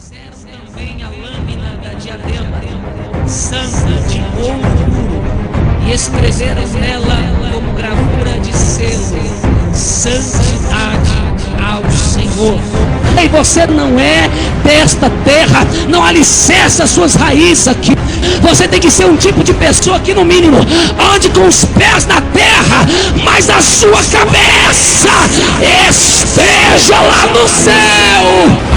Também a lâmina da diadema santa de ouro puro, e escreveram nela como gravura de selo: santidade ao Senhor. E você não é desta terra, não alicerça suas raízes aqui. Você tem que ser um tipo de pessoa que, no mínimo, ande com os pés na terra, mas a sua cabeça esteja lá no céu.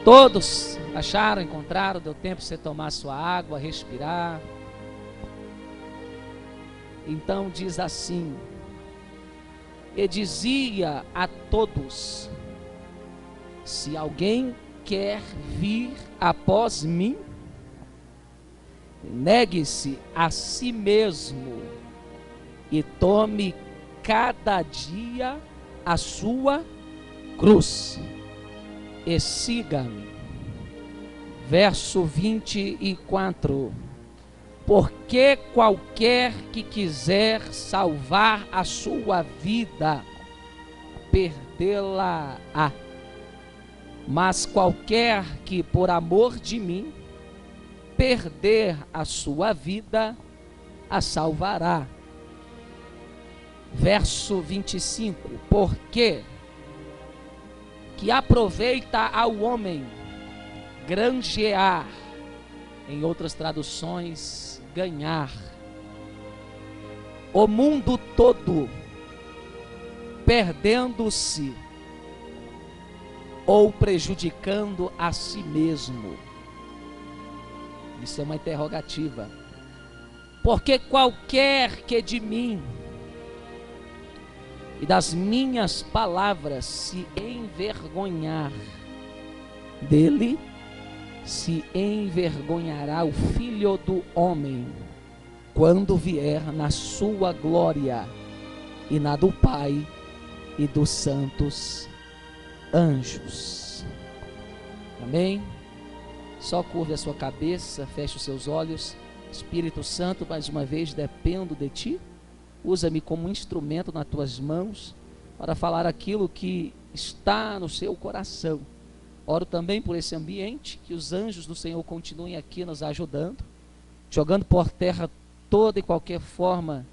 Todos acharam, encontraram, deu tempo de você tomar sua água, respirar. Então diz assim: e dizia a todos: se alguém quer vir após mim, negue-se a si mesmo e tome cada dia a sua cruz e siga-me. Verso 24: porque qualquer que quiser salvar a sua vida, perdê-la-á. Mas qualquer que por amor de mim perder a sua vida, a salvará. Verso 25: porque que aproveita ao homem granjear, em outras traduções, ganhar, o mundo todo, perdendo-se ou prejudicando a si mesmo. Isso é uma interrogativa. Porque qualquer que de mim e das minhas palavras se envergonhar, dele se envergonhará o Filho do Homem, quando vier na sua glória e na do Pai e dos santos anjos. Amém? Só curve a sua cabeça, feche os seus olhos. Espírito Santo, mais uma vez dependo de ti. Usa-me como instrumento nas tuas mãos para falar aquilo que está no seu coração. Oro também por esse ambiente, que os anjos do Senhor continuem aqui nos ajudando, jogando por terra toda e qualquer forma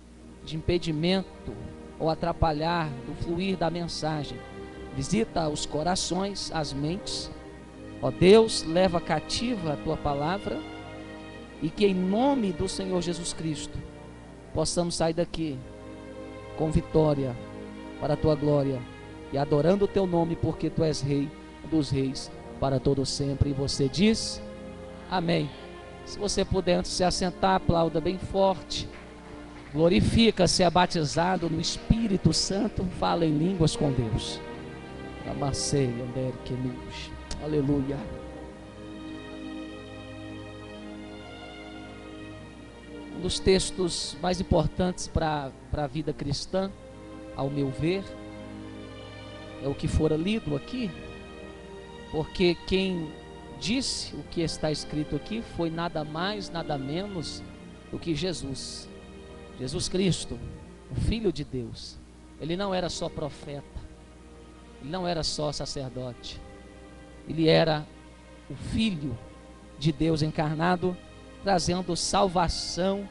de impedimento ou atrapalhar o fluir da mensagem. Visita os corações, as mentes. Ó Deus, leva cativa a tua palavra, e que em nome do Senhor Jesus Cristo possamos sair daqui com vitória para a tua glória e adorando o teu nome, porque tu és Rei dos reis para todo sempre. E você diz amém. Se você puder, antes de se assentar, aplauda bem forte. Glorifica, se é batizado no Espírito Santo, fala em línguas com Deus. Amacei, André, Quemius. Aleluia. Um dos textos mais importantes para a vida cristã, ao meu ver, é o que fora lido aqui, porque quem disse o que está escrito aqui foi nada mais, nada menos do que Jesus. Jesus Cristo, o Filho de Deus. Ele não era só profeta, ele não era só sacerdote, ele era o Filho de Deus encarnado, trazendo salvação,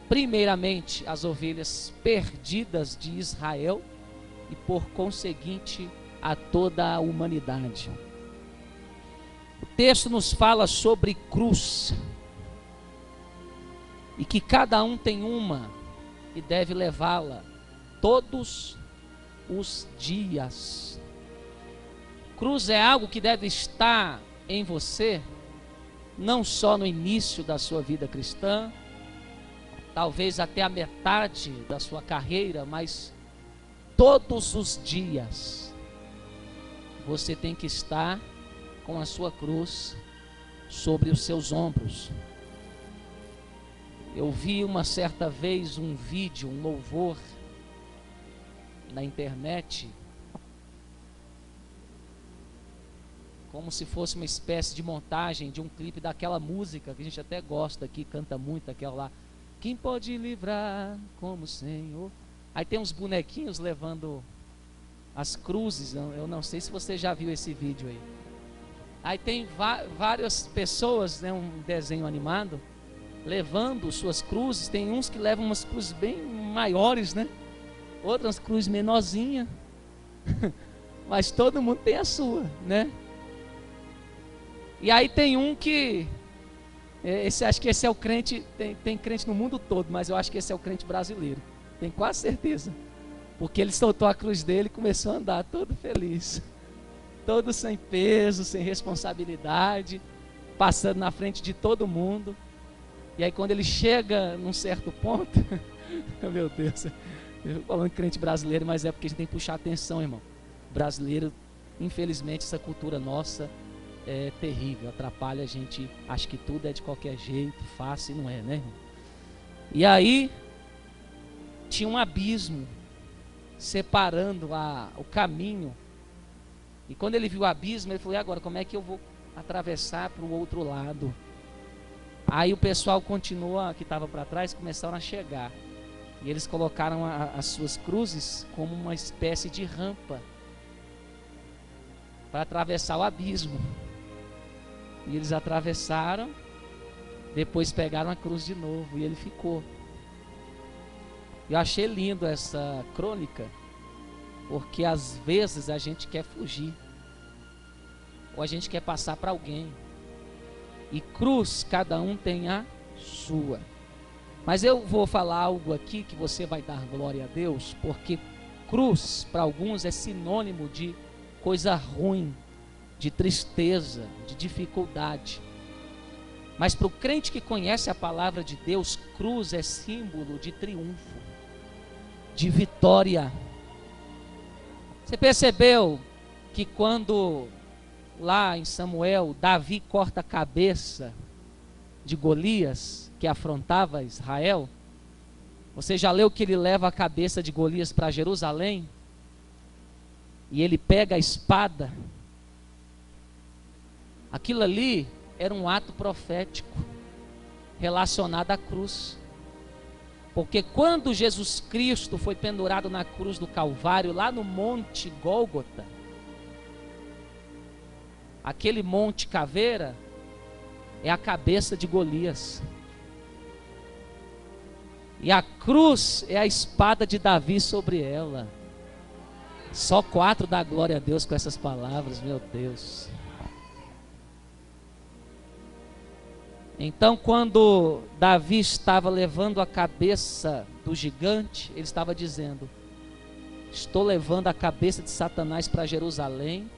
primeiramente às ovelhas perdidas de Israel e por conseguinte a toda a humanidade. O texto nos fala sobre cruz, e que cada um tem uma e deve levá-la todos os dias. Cruz é algo que deve estar em você, não só no início da sua vida cristã, talvez até a metade da sua carreira, mas todos os dias você tem que estar com a sua cruz sobre os seus ombros. Eu vi uma certa vez um vídeo, um louvor na internet, como se fosse uma espécie de montagem de um clipe daquela música que a gente até gosta aqui, canta muito, aquela lá, quem pode livrar como o Senhor. Aí tem uns bonequinhos levando as cruzes. Eu não sei se você já viu esse vídeo aí. Aí tem várias pessoas, né, um desenho animado, levando suas cruzes. Tem uns que levam umas cruzes bem maiores, né? Outras cruzes menorzinhas. Mas todo mundo tem a sua, né? E aí tem um que... acho que esse é o crente... Tem crente no mundo todo, mas eu acho que esse é o crente brasileiro. Tenho quase certeza. Porque ele soltou a cruz dele e começou a andar todo feliz. Todo sem peso, sem responsabilidade, passando na frente de todo mundo. E aí quando ele chega num certo ponto, meu Deus, eu tô falando de crente brasileiro, mas é porque a gente tem que puxar atenção, irmão. Brasileiro, infelizmente, essa cultura nossa é terrível, atrapalha a gente, acha que tudo é de qualquer jeito, fácil, e não é, né, irmão? E aí, tinha um abismo separando o caminho. E quando ele viu o abismo, ele falou: e agora, como é que eu vou atravessar para o outro lado? Aí o pessoal continua, que estava para trás, começaram a chegar. E eles colocaram as suas cruzes como uma espécie de rampa para atravessar o abismo. E eles atravessaram, depois pegaram a cruz de novo e ele ficou. Eu achei lindo essa crônica, porque às vezes a gente quer fugir, ou a gente quer passar para alguém. E cruz, cada um tem a sua. Mas eu vou falar algo aqui que você vai dar glória a Deus, porque cruz para alguns é sinônimo de coisa ruim, de tristeza, de dificuldade. Mas para o crente que conhece a palavra de Deus, cruz é símbolo de triunfo, de vitória. Você percebeu que quando lá em Samuel, Davi corta a cabeça de Golias, que afrontava Israel? Você já leu que ele leva a cabeça de Golias para Jerusalém? E ele pega a espada. Aquilo ali era um ato profético relacionado à cruz. Porque quando Jesus Cristo foi pendurado na cruz do Calvário, lá no Monte Gólgota, aquele monte caveira é a cabeça de Golias. E a cruz é a espada de Davi sobre ela. Só 4 dá glória a Deus com essas palavras, meu Deus. Então, quando Davi estava levando a cabeça do gigante, ele estava dizendo: estou levando a cabeça de Satanás para Jerusalém,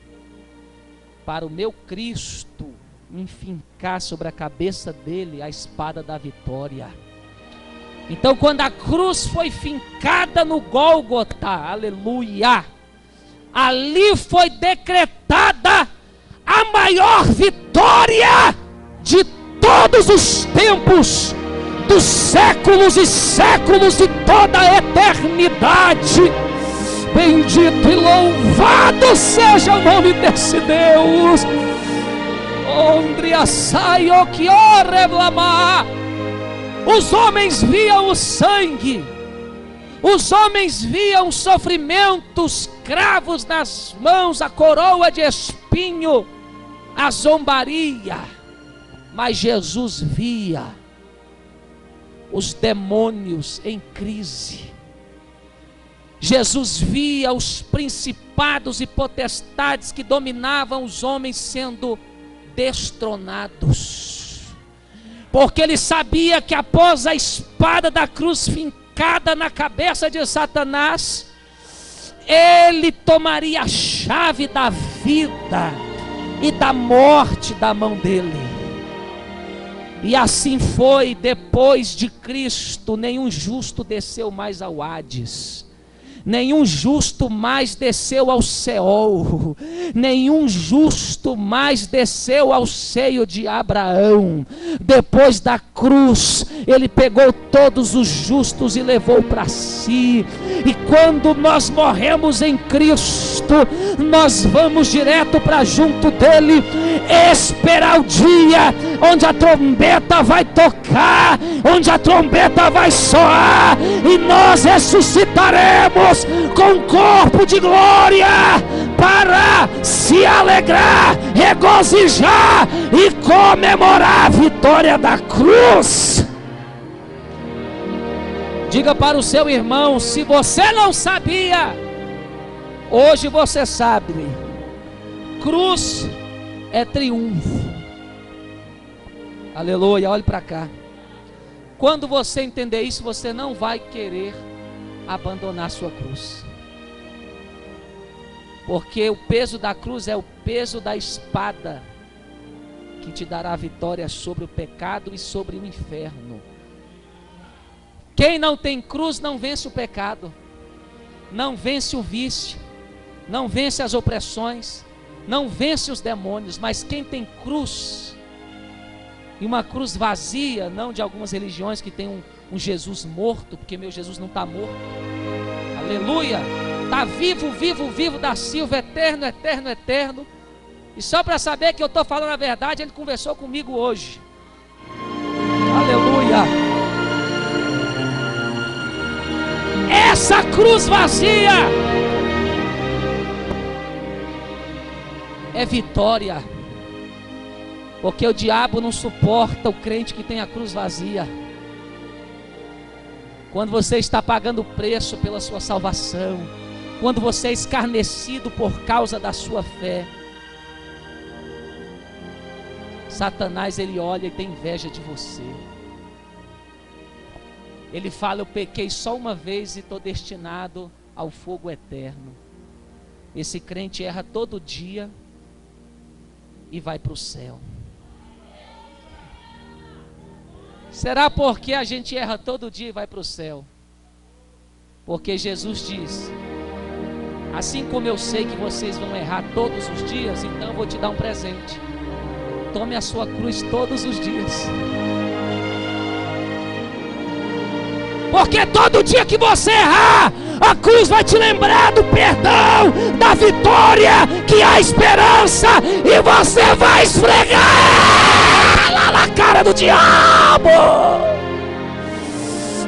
para o meu Cristo enfincar sobre a cabeça dele a espada da vitória. Então, quando a cruz foi fincada no Gólgota, aleluia, ali foi decretada a maior vitória de todos os tempos, dos séculos e séculos e toda a eternidade. Bendito e louvado seja o nome desse Deus. Os homens viam o sangue, os homens viam sofrimentos, cravos nas mãos, a coroa de espinho, a zombaria. Mas Jesus via os demônios em crise. Jesus via os principados e potestades que dominavam os homens sendo destronados. Porque ele sabia que após a espada da cruz fincada na cabeça de Satanás, ele tomaria a chave da vida e da morte da mão dele. E assim foi. Depois de Cristo, nenhum justo desceu mais ao Hades, nenhum justo mais desceu ao Seol, nenhum justo mais desceu ao seio de Abraão. Depois da cruz, ele pegou todos os justos e levou para si. E quando nós morremos em Cristo, nós vamos direto para junto dele, esperar o dia onde a trombeta vai tocar, onde a trombeta vai soar, e nós ressuscitaremos céus com um corpo de glória para se alegrar, regozijar e comemorar a vitória da cruz. Diga para o seu irmão: se você não sabia, hoje você sabe. Cruz é triunfo. Aleluia, olhe para cá. Quando você entender isso, você não vai querer abandonar sua cruz. Porque o peso da cruz é o peso da espada que te dará vitória sobre o pecado e sobre o inferno. Quem não tem cruz não vence o pecado, não vence o vício, não vence as opressões, não vence os demônios. Mas quem tem cruz, e uma cruz vazia, não de algumas religiões que tem um Jesus morto, porque meu Jesus não está morto, aleluia, está vivo, vivo, vivo da Silva, eterno, eterno, eterno. E só para saber que eu estou falando a verdade, ele conversou comigo hoje, aleluia. Essa cruz vazia é vitória, porque o diabo não suporta o crente que tem a cruz vazia. Quando você está pagando o preço pela sua salvação, quando você é escarnecido por causa da sua fé, Satanás, ele olha e tem inveja de você. Ele fala: eu pequei só uma vez e estou destinado ao fogo eterno. Esse crente erra todo dia e vai para o céu. Será porque a gente erra todo dia e vai para o céu? Porque Jesus diz: assim como eu sei que vocês vão errar todos os dias, então eu vou te dar um presente. Tome a sua cruz todos os dias. Porque todo dia que você errar, a cruz vai te lembrar do perdão, da vitória, que há esperança, e você vai esfregar lá na cara do diabo.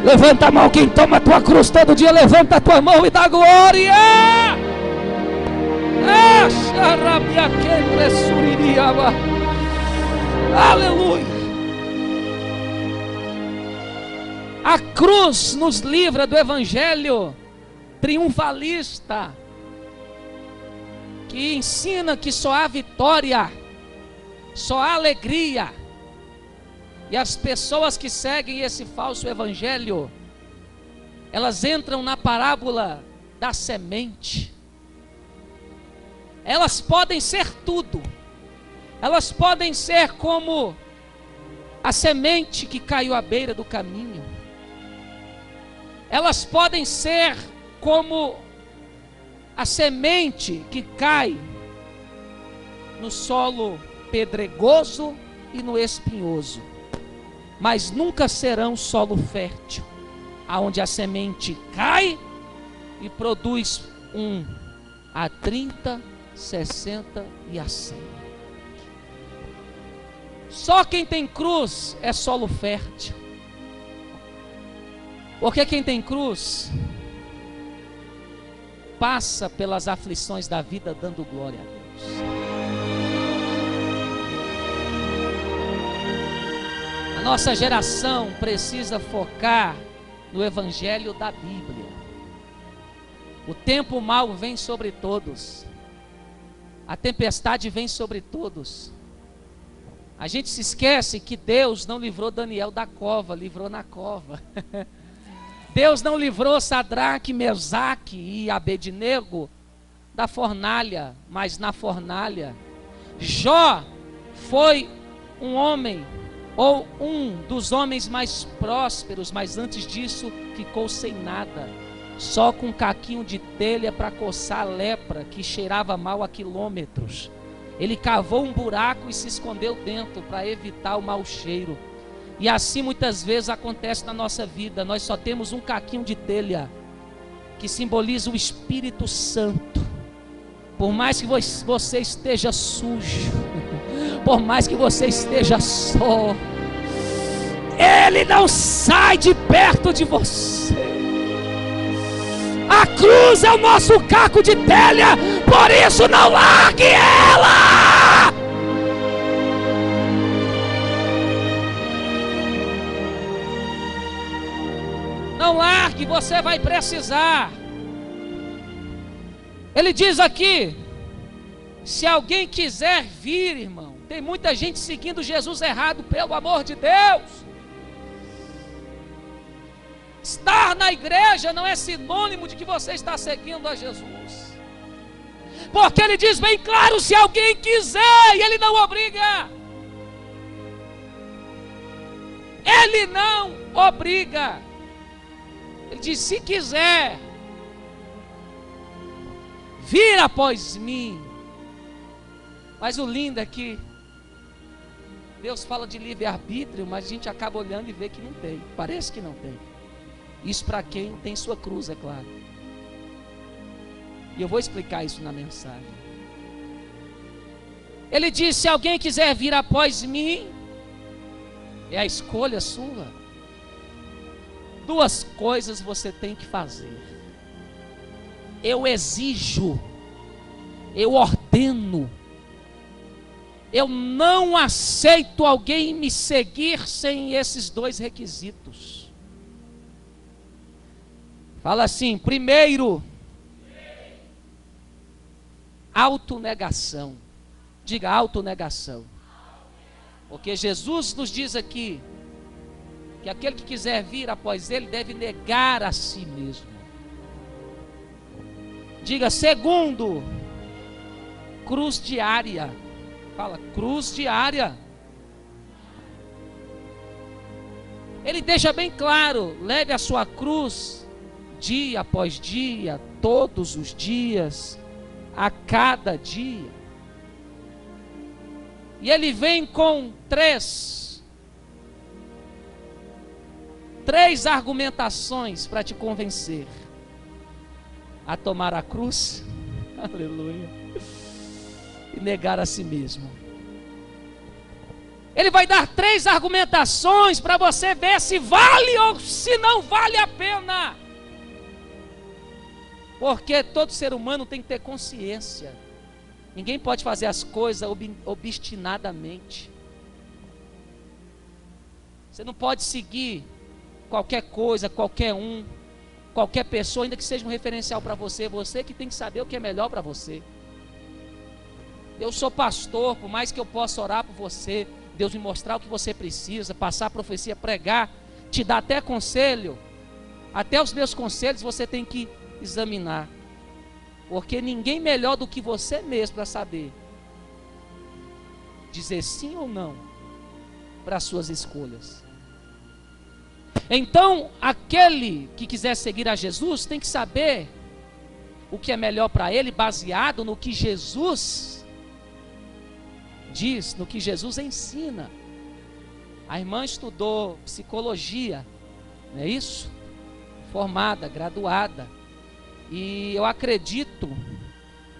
Levanta a mão, quem toma a tua cruz todo dia, levanta a tua mão e dá glória. Aleluia. A cruz nos livra do evangelho triunfalista, que ensina que só há vitória, só há alegria. E as pessoas que seguem esse falso evangelho, elas entram na parábola da semente. Elas podem ser tudo. Elas podem ser como a semente que caiu à beira do caminho. Elas podem ser como a semente que cai no solo pedregoso e no espinhoso, mas nunca serão solo fértil, aonde a semente cai e produz a 30, 60 e a 100. Só quem tem cruz é solo fértil. Porque quem tem cruz passa pelas aflições da vida dando glória a Deus. A nossa geração precisa focar no evangelho da Bíblia. O tempo mau vem sobre todos. A tempestade vem sobre todos. A gente se esquece que Deus não livrou Daniel da cova, livrou na cova. Deus não livrou Sadraque, Mesaque e Abednego da fornalha, mas na fornalha. Jó foi um homem, ou um dos homens mais prósperos, mas antes disso ficou sem nada, só com um caquinho de telha para coçar a lepra que cheirava mal a quilômetros. Ele cavou um buraco e se escondeu dentro para evitar o mau cheiro. E assim muitas vezes acontece na nossa vida. Nós só temos um caquinho de telha, que simboliza o Espírito Santo. Por mais que você esteja sujo, por mais que você esteja só, Ele não sai de perto de você. A cruz é o nosso caco de telha, por isso não largue ela. Não largue, você vai precisar. Ele diz aqui: se alguém quiser vir, irmão, tem muita gente seguindo Jesus errado, pelo amor de Deus. Estar na igreja não é sinônimo de que você está seguindo a Jesus, porque ele diz bem claro: se alguém quiser, e ele não obriga. Ele não obriga. Ele diz: se quiser vir após mim. Mas o lindo é que Deus fala de livre-arbítrio, mas a gente acaba olhando e vê que não tem. Parece que não tem. Isso para quem tem sua cruz, é claro. E eu vou explicar isso na mensagem. Ele diz: se alguém quiser vir após mim, é a escolha sua. Duas coisas você tem que fazer. Eu exijo, eu ordeno, eu não aceito alguém me seguir sem esses dois requisitos. Fala assim: primeiro, autonegação. Diga autonegação. Porque Jesus nos diz aqui que aquele que quiser vir após ele deve negar a si mesmo. Diga segundo, cruz diária. Fala, cruz diária. Ele deixa bem claro: leve a sua cruz dia após dia, todos os dias, a cada dia. E ele vem com três argumentações para te convencer a tomar a cruz, aleluia, e negar a si mesmo. Ele vai dar 3 argumentações para você ver se vale ou se não vale a pena. Porque todo ser humano tem que ter consciência. Ninguém pode fazer as coisas obstinadamente. Você não pode seguir qualquer coisa, qualquer pessoa, ainda que seja um referencial para você. Você que tem que saber o que é melhor para você. Eu sou pastor, por mais que eu possa orar por você, Deus me mostrar o que você precisa, passar a profecia, pregar, te dar até conselho, até os meus conselhos você tem que examinar, porque ninguém melhor do que você mesmo para saber dizer sim ou não para as suas escolhas. Então, aquele que quiser seguir a Jesus tem que saber o que é melhor para ele, baseado no que Jesus diz, no que Jesus ensina. A irmã estudou psicologia, não é isso? Formada, graduada. E eu acredito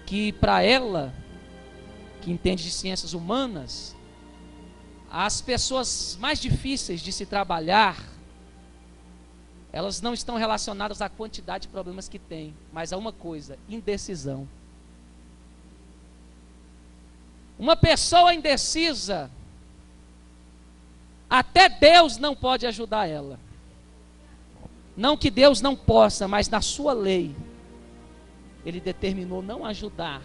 que para ela, que entende de ciências humanas, as pessoas mais difíceis de se trabalhar, elas não estão relacionadas à quantidade de problemas que tem, mas a uma coisa: indecisão. Uma pessoa indecisa, até Deus não pode ajudar ela. Não que Deus não possa, mas na sua lei Ele determinou não ajudar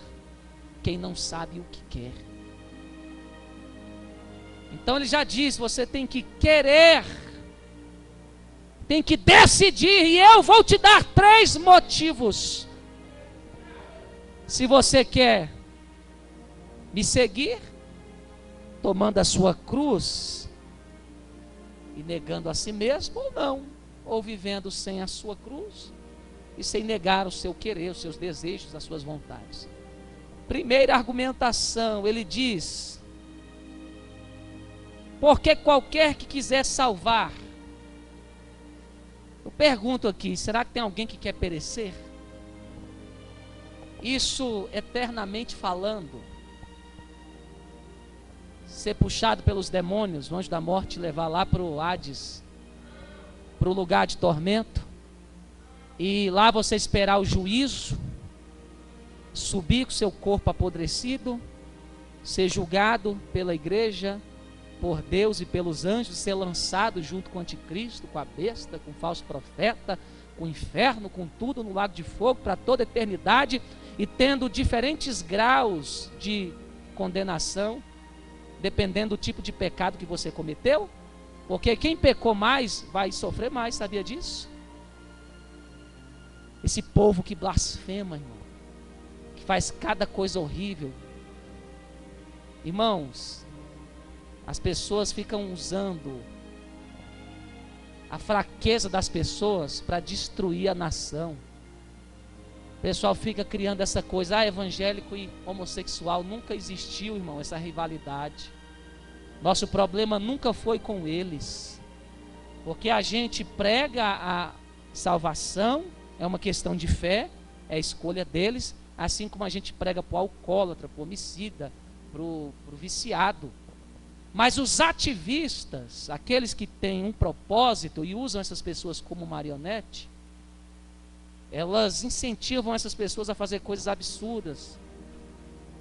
quem não sabe o que quer. Então Ele já disse: você tem que querer, tem que decidir, e eu vou te dar 3 motivos. Se você quer me seguir, tomando a sua cruz e negando a si mesmo, ou não, ou vivendo sem a sua cruz e sem negar o seu querer, os seus desejos, as suas vontades. Primeira argumentação, ele diz: porque qualquer que quiser salvar. Eu pergunto aqui, será que tem alguém que quer perecer? Isso eternamente falando, ser puxado pelos demônios, o anjo da morte, levar lá para o Hades, para o lugar de tormento. e lá você esperar o juízo, subir com seu corpo apodrecido, ser julgado pela igreja, por Deus e pelos anjos, ser lançado junto com o anticristo, com a besta, com o falso profeta, com o inferno, com tudo no lago de fogo para toda a eternidade, e tendo diferentes graus de condenação, dependendo do tipo de pecado que você cometeu, porque quem pecou mais vai sofrer mais, sabia disso? Esse povo que blasfema, irmão, que faz cada coisa horrível. Irmãos, as pessoas ficam usando a fraqueza das pessoas para destruir a nação. O pessoal fica criando essa coisa, evangélico e homossexual. Nunca existiu, irmão, essa rivalidade. Nosso problema nunca foi com eles, porque a gente prega a salvação, é uma questão de fé, é a escolha deles, assim como a gente prega para o alcoólatra, para o homicida, para o viciado. Mas os ativistas, aqueles que têm um propósito e usam essas pessoas como marionete, elas incentivam essas pessoas a fazer coisas absurdas.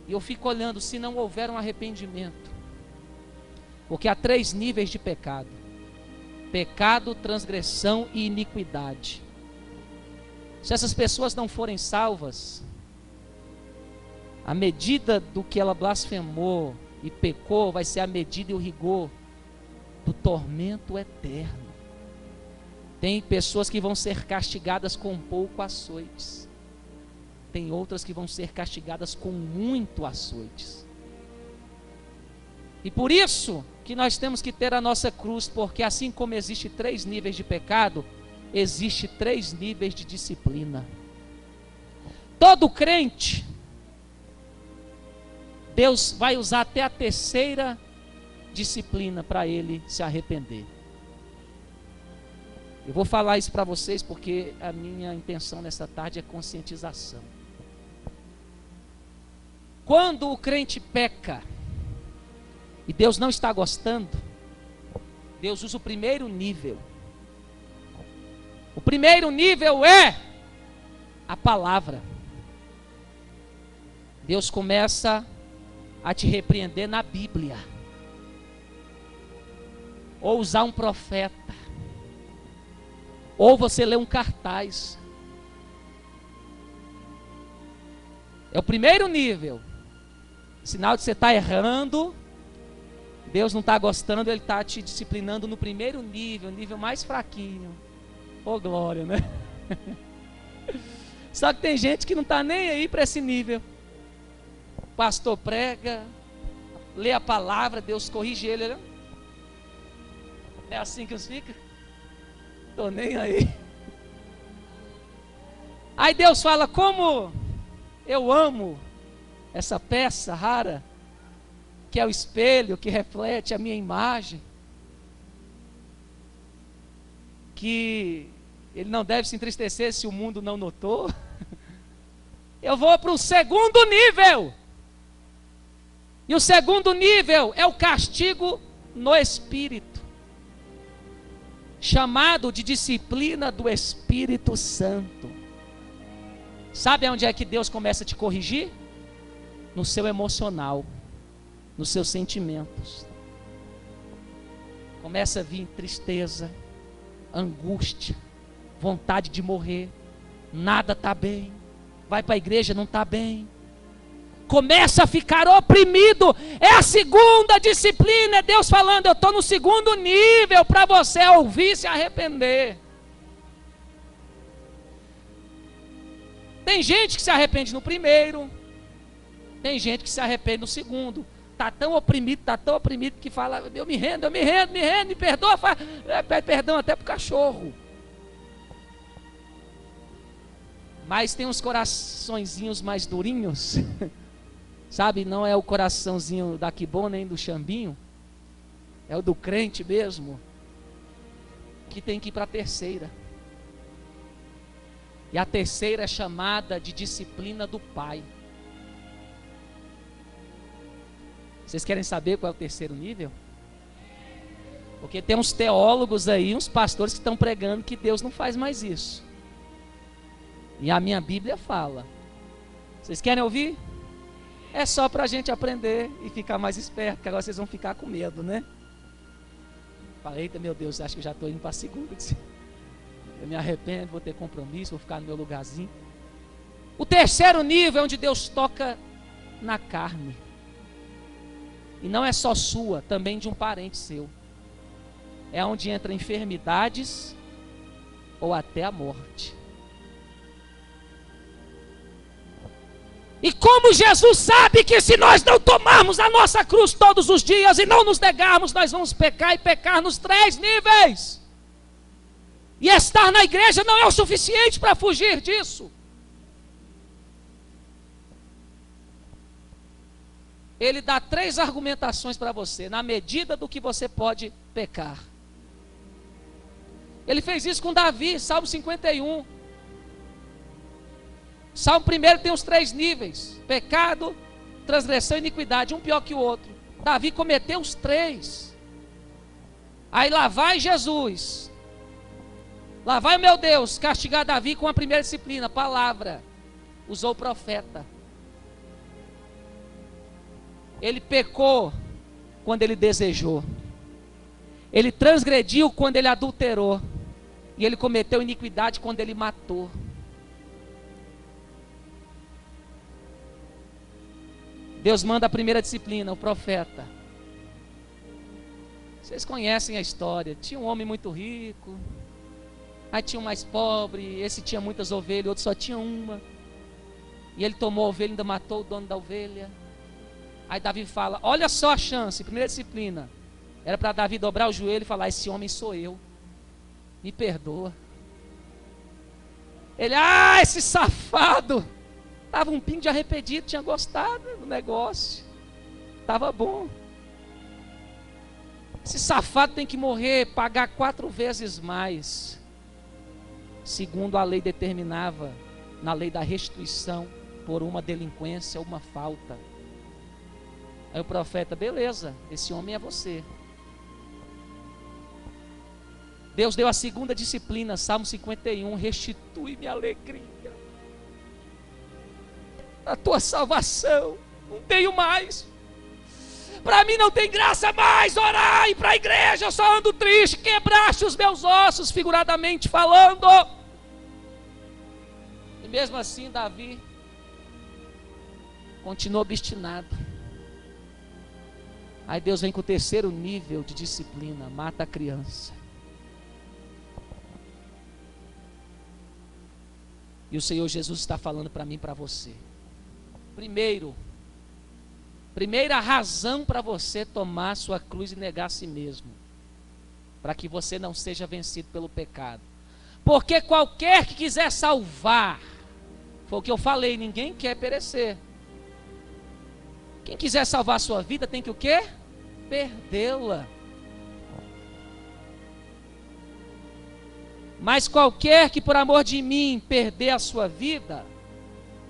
E eu fico olhando, se não houver um arrependimento, porque há 3 níveis de pecado: pecado, transgressão e iniquidade. Se essas pessoas não forem salvas, a medida do que ela blasfemou e pecou vai ser a medida e o rigor do tormento eterno. Tem pessoas que vão ser castigadas com pouco açoites, tem outras que vão ser castigadas com muito açoites. E por isso que nós temos que ter a nossa cruz, porque assim como existe 3 níveis de pecado, existe 3 níveis de disciplina. Todo crente, Deus vai usar até a 3ª disciplina para ele se arrepender. Eu vou falar isso para vocês porque a minha intenção nessa tarde é conscientização. Quando o crente peca e Deus não está gostando, Deus usa o primeiro nível. O primeiro nível é a palavra. Deus começa a te repreender na Bíblia, ou usar um profeta, ou você lê um cartaz. É o primeiro nível. Sinal de que você está errando, Deus não está gostando, Ele está te disciplinando no primeiro nível, nível mais fraquinho. Ô glória, né? Só que tem gente que não está nem aí para esse nível. O pastor prega, lê a palavra, Deus corrige ele. Não é assim que os fica? Estou nem aí. Aí Deus fala, como eu amo essa peça rara, que é o espelho que reflete a minha imagem, que ele não deve se entristecer se o mundo não notou. Eu vou para o segundo nível. E o segundo nível é o castigo no Espírito, chamado de disciplina do Espírito Santo. Sabe onde é que Deus começa a te corrigir? No seu emocional, nos seus sentimentos. Começa a vir tristeza, angústia, vontade de morrer, nada está bem, vai para a igreja, não está bem, começa a ficar oprimido. É a segunda disciplina, é Deus falando, eu estou no segundo nível para você ouvir e se arrepender. Tem gente que se arrepende no primeiro, tem gente que se arrepende no segundo. Está tão oprimido que fala, eu me rendo, me perdoa, pede perdão até para o cachorro. Mas tem uns coraçõezinhos mais durinhos, sabe, não é o coraçãozinho da Kibon nem do Xambinho, é o do crente mesmo, que tem que ir para a terceira. E a terceira é chamada de disciplina do Pai. Vocês querem saber qual é o terceiro nível? Porque tem uns teólogos aí, uns pastores que estão pregando que Deus não faz mais isso. E a minha Bíblia fala. Vocês querem ouvir? É só para a gente aprender e ficar mais esperto, porque agora vocês vão ficar com medo, né? Falei, eita, meu Deus, acho que eu já estou indo para a segunda. Eu me arrependo, vou ter compromisso, vou ficar no meu lugarzinho. O terceiro nível é onde Deus toca na carne. E não é só sua, também de um parente seu. É onde entra enfermidades ou até a morte. E como Jesus sabe que se nós não tomarmos a nossa cruz todos os dias e não nos negarmos, nós vamos pecar e pecar nos 3 níveis. E estar na igreja não é o suficiente para fugir disso. Ele dá 3 argumentações para você, na medida do que você pode pecar. Ele fez isso com Davi, Salmo 51. Salmo 1 tem os 3 níveis: pecado, transgressão e iniquidade, um pior que o outro. Davi cometeu os 3. Aí lá vai Jesus, lá vai o meu Deus castigar Davi com a primeira disciplina, palavra. Usou o profeta. Ele pecou quando ele desejou. Ele transgrediu quando ele adulterou. E ele cometeu iniquidade quando ele matou. Deus manda a primeira disciplina, o profeta. Vocês conhecem a história. Tinha um homem muito rico, aí tinha um mais pobre. Esse tinha muitas ovelhas, o outro só tinha uma. E ele tomou a ovelha e ainda matou o dono da ovelha. Aí Davi fala, olha só a chance, primeira disciplina. Era para Davi dobrar o joelho e falar, esse homem sou eu, me perdoa. Ele, esse safado, estava um pingo de arrependido, tinha gostado do negócio, estava bom. Esse safado tem que morrer, pagar 4 vezes mais, segundo a lei determinava, na lei da restituição, por uma delinquência ou uma falta. Aí o profeta, beleza, esse homem é você. Deus deu a segunda disciplina, Salmo 51, restitui-me a alegria da tua salvação, não tenho mais, para mim não tem graça mais orar, ir para a igreja, eu só ando triste, quebraste os meus ossos, figuradamente falando. E mesmo assim Davi continuou obstinado. Aí Deus vem com o terceiro nível de disciplina, mata a criança. E o Senhor Jesus está falando para mim e para você. Primeira razão para você tomar sua cruz e negar a si mesmo, para que você não seja vencido pelo pecado. Porque qualquer que quiser salvar, foi o que eu falei, ninguém quer perecer. Quem quiser salvar a sua vida tem que o quê? Perdê-la. Mas qualquer que por amor de mim perder a sua vida,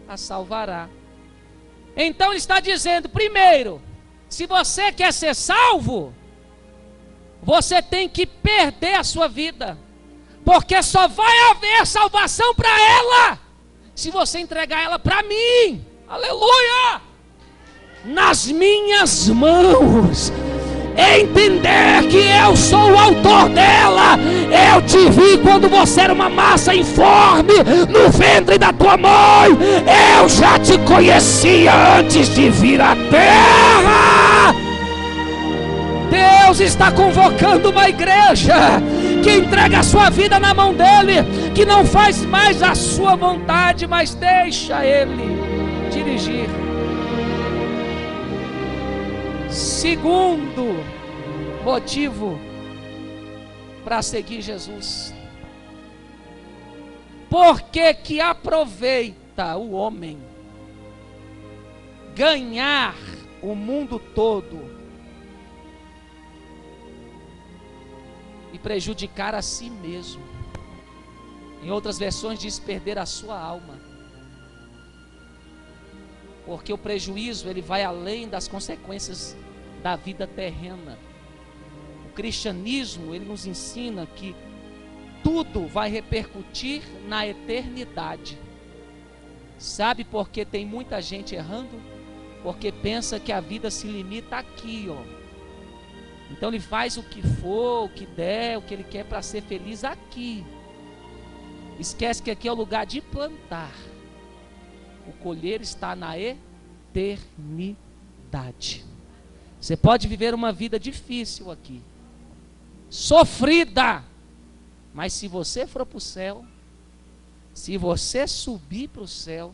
a salvará. Então ele está dizendo, primeiro, se você quer ser salvo, você tem que perder a sua vida, porque só vai haver salvação para ela, se você entregar ela para mim. Aleluia! Nas minhas mãos, entender que eu sou o autor dela. Eu te vi quando você era uma massa informe no ventre da tua mãe. Eu já te conhecia antes de vir à terra. Deus está convocando uma igreja que entrega a sua vida na mão dele, que não faz mais a sua vontade, mas deixa ele dirigir. Segundo motivo para seguir Jesus: porque que aproveita o homem ganhar o mundo todo e prejudicar a si mesmo? Em outras versões diz perder a sua alma. Porque o prejuízo, ele vai além das consequências da vida terrena. O cristianismo, ele nos ensina que tudo vai repercutir na eternidade. Sabe por que tem muita gente errando? Porque pensa que a vida se limita aqui, ó. Então ele faz o que for, o que der, o que ele quer para ser feliz aqui. Esquece que aqui é o lugar de plantar. O colher está na eternidade. Você pode viver uma vida difícil aqui, sofrida, mas se você for para o céu, se você subir para o céu,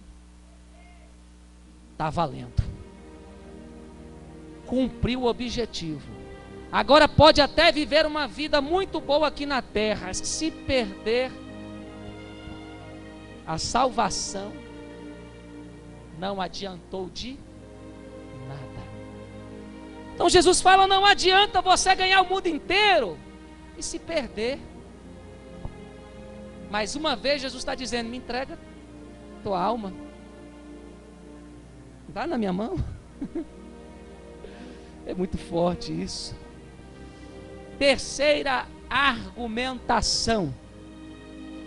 está valendo. Cumpriu o objetivo. Agora pode até viver uma vida muito boa aqui na terra, se perder a salvação, não adiantou de nada. Então Jesus fala, não adianta você ganhar o mundo inteiro e se perder. Mais uma vez Jesus está dizendo, me entrega tua alma. Dá na minha mão. É muito forte isso. Terceira argumentação.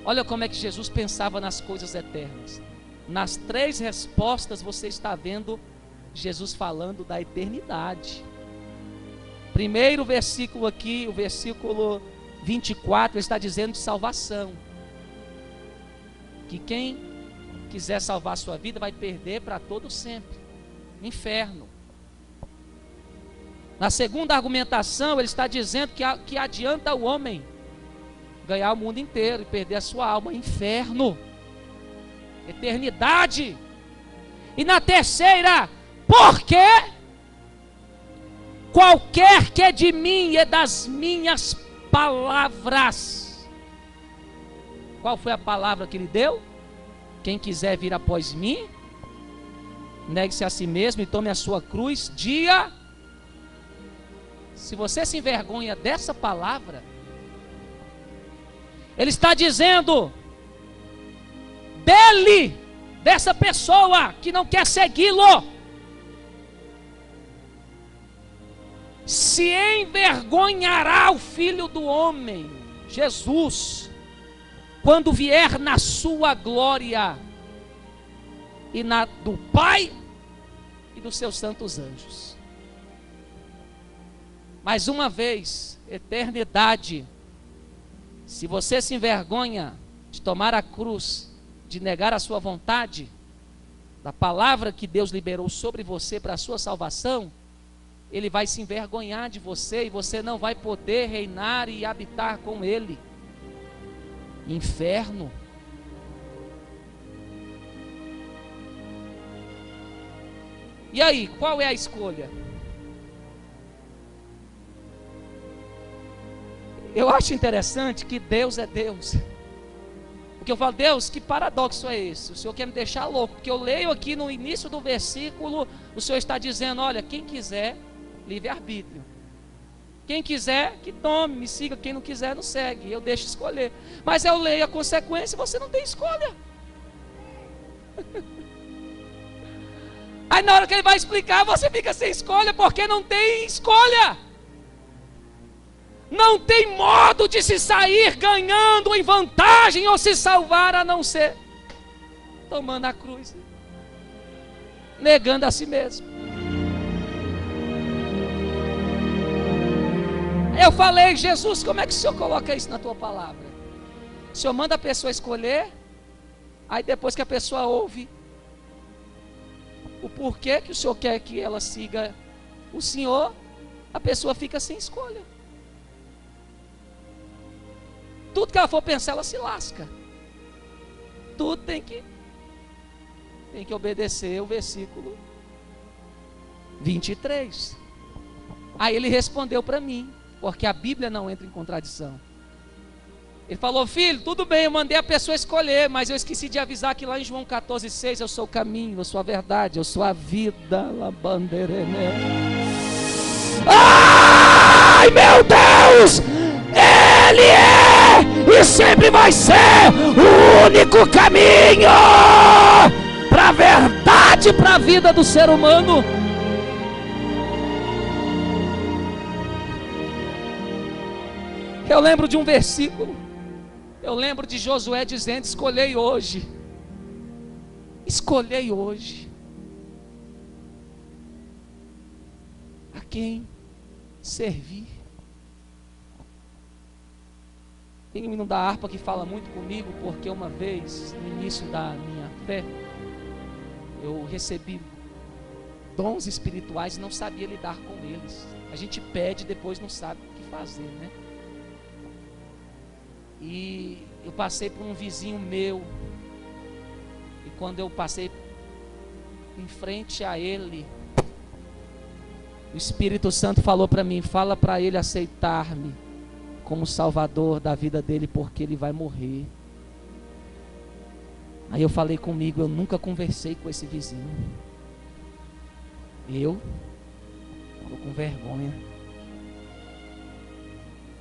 Olha como é que Jesus pensava nas coisas eternas. Nas 3 respostas você está vendo Jesus falando da eternidade. Primeiro versículo aqui, o versículo 24, ele está dizendo de salvação. Que quem quiser salvar a sua vida vai perder para todo sempre. Inferno. Na segunda argumentação, ele está dizendo que adianta o homem ganhar o mundo inteiro e perder a sua alma. Inferno. Eternidade. E na terceira, porque qualquer que é de mim e das minhas palavras. Qual foi a palavra que ele deu? Quem quiser vir após mim, negue-se a si mesmo e tome a sua cruz dia. Se você se envergonha dessa palavra, ele está dizendo dele, dessa pessoa que não quer segui-lo, se envergonhará o Filho do Homem, Jesus, quando vier na sua glória e na do Pai e dos seus santos anjos. Mais uma vez, eternidade. Se você se envergonha de tomar a cruz, de negar a sua vontade, da palavra que Deus liberou sobre você para a sua salvação, Ele vai se envergonhar de você e você não vai poder reinar e habitar com Ele. Inferno. E aí, qual é a escolha? Eu acho interessante que Deus é Deus. Porque eu falo, Deus, que paradoxo é esse? O Senhor quer me deixar louco. Porque eu leio aqui no início do versículo, o Senhor está dizendo, olha, quem quiser, livre-arbítrio. Quem quiser, que tome, me siga. Quem não quiser, não segue. Eu deixo escolher. Mas eu leio a consequência e você não tem escolha. Aí na hora que ele vai explicar, você fica sem escolha, porque não tem escolha. Não tem modo de se sair ganhando em vantagem ou se salvar a não ser tomando a cruz, negando a si mesmo. Eu falei, Jesus, como é que o Senhor coloca isso na tua palavra? O Senhor manda a pessoa escolher, aí depois que a pessoa ouve o porquê que o Senhor quer que ela siga o Senhor, a pessoa fica sem escolha. Tudo que ela for pensar, ela se lasca. Tudo tem que obedecer o versículo 23. Aí ele respondeu para mim, porque a Bíblia não entra em contradição. Ele falou, filho, tudo bem, eu mandei a pessoa escolher, mas eu esqueci de avisar que lá em João 14,6, eu sou o caminho, eu sou a verdade, eu sou a vida. Ai, meu Deus! Ele é e sempre vai ser o único caminho para a verdade, para a vida do ser humano. Eu lembro de um versículo, eu lembro de Josué dizendo, escolhei hoje Escolhei hoje a quem servir. Tem um hino da harpa que fala muito comigo, porque uma vez, no início da minha fé, eu recebi dons espirituais e não sabia lidar com eles. A gente pede e depois não sabe o que fazer, né? E eu passei por um vizinho meu, e quando eu passei em frente a ele, o Espírito Santo falou para mim: fala para ele aceitar-me como Salvador da vida dele, porque ele vai morrer. Aí eu falei comigo: eu nunca conversei com esse vizinho. Eu estou com vergonha.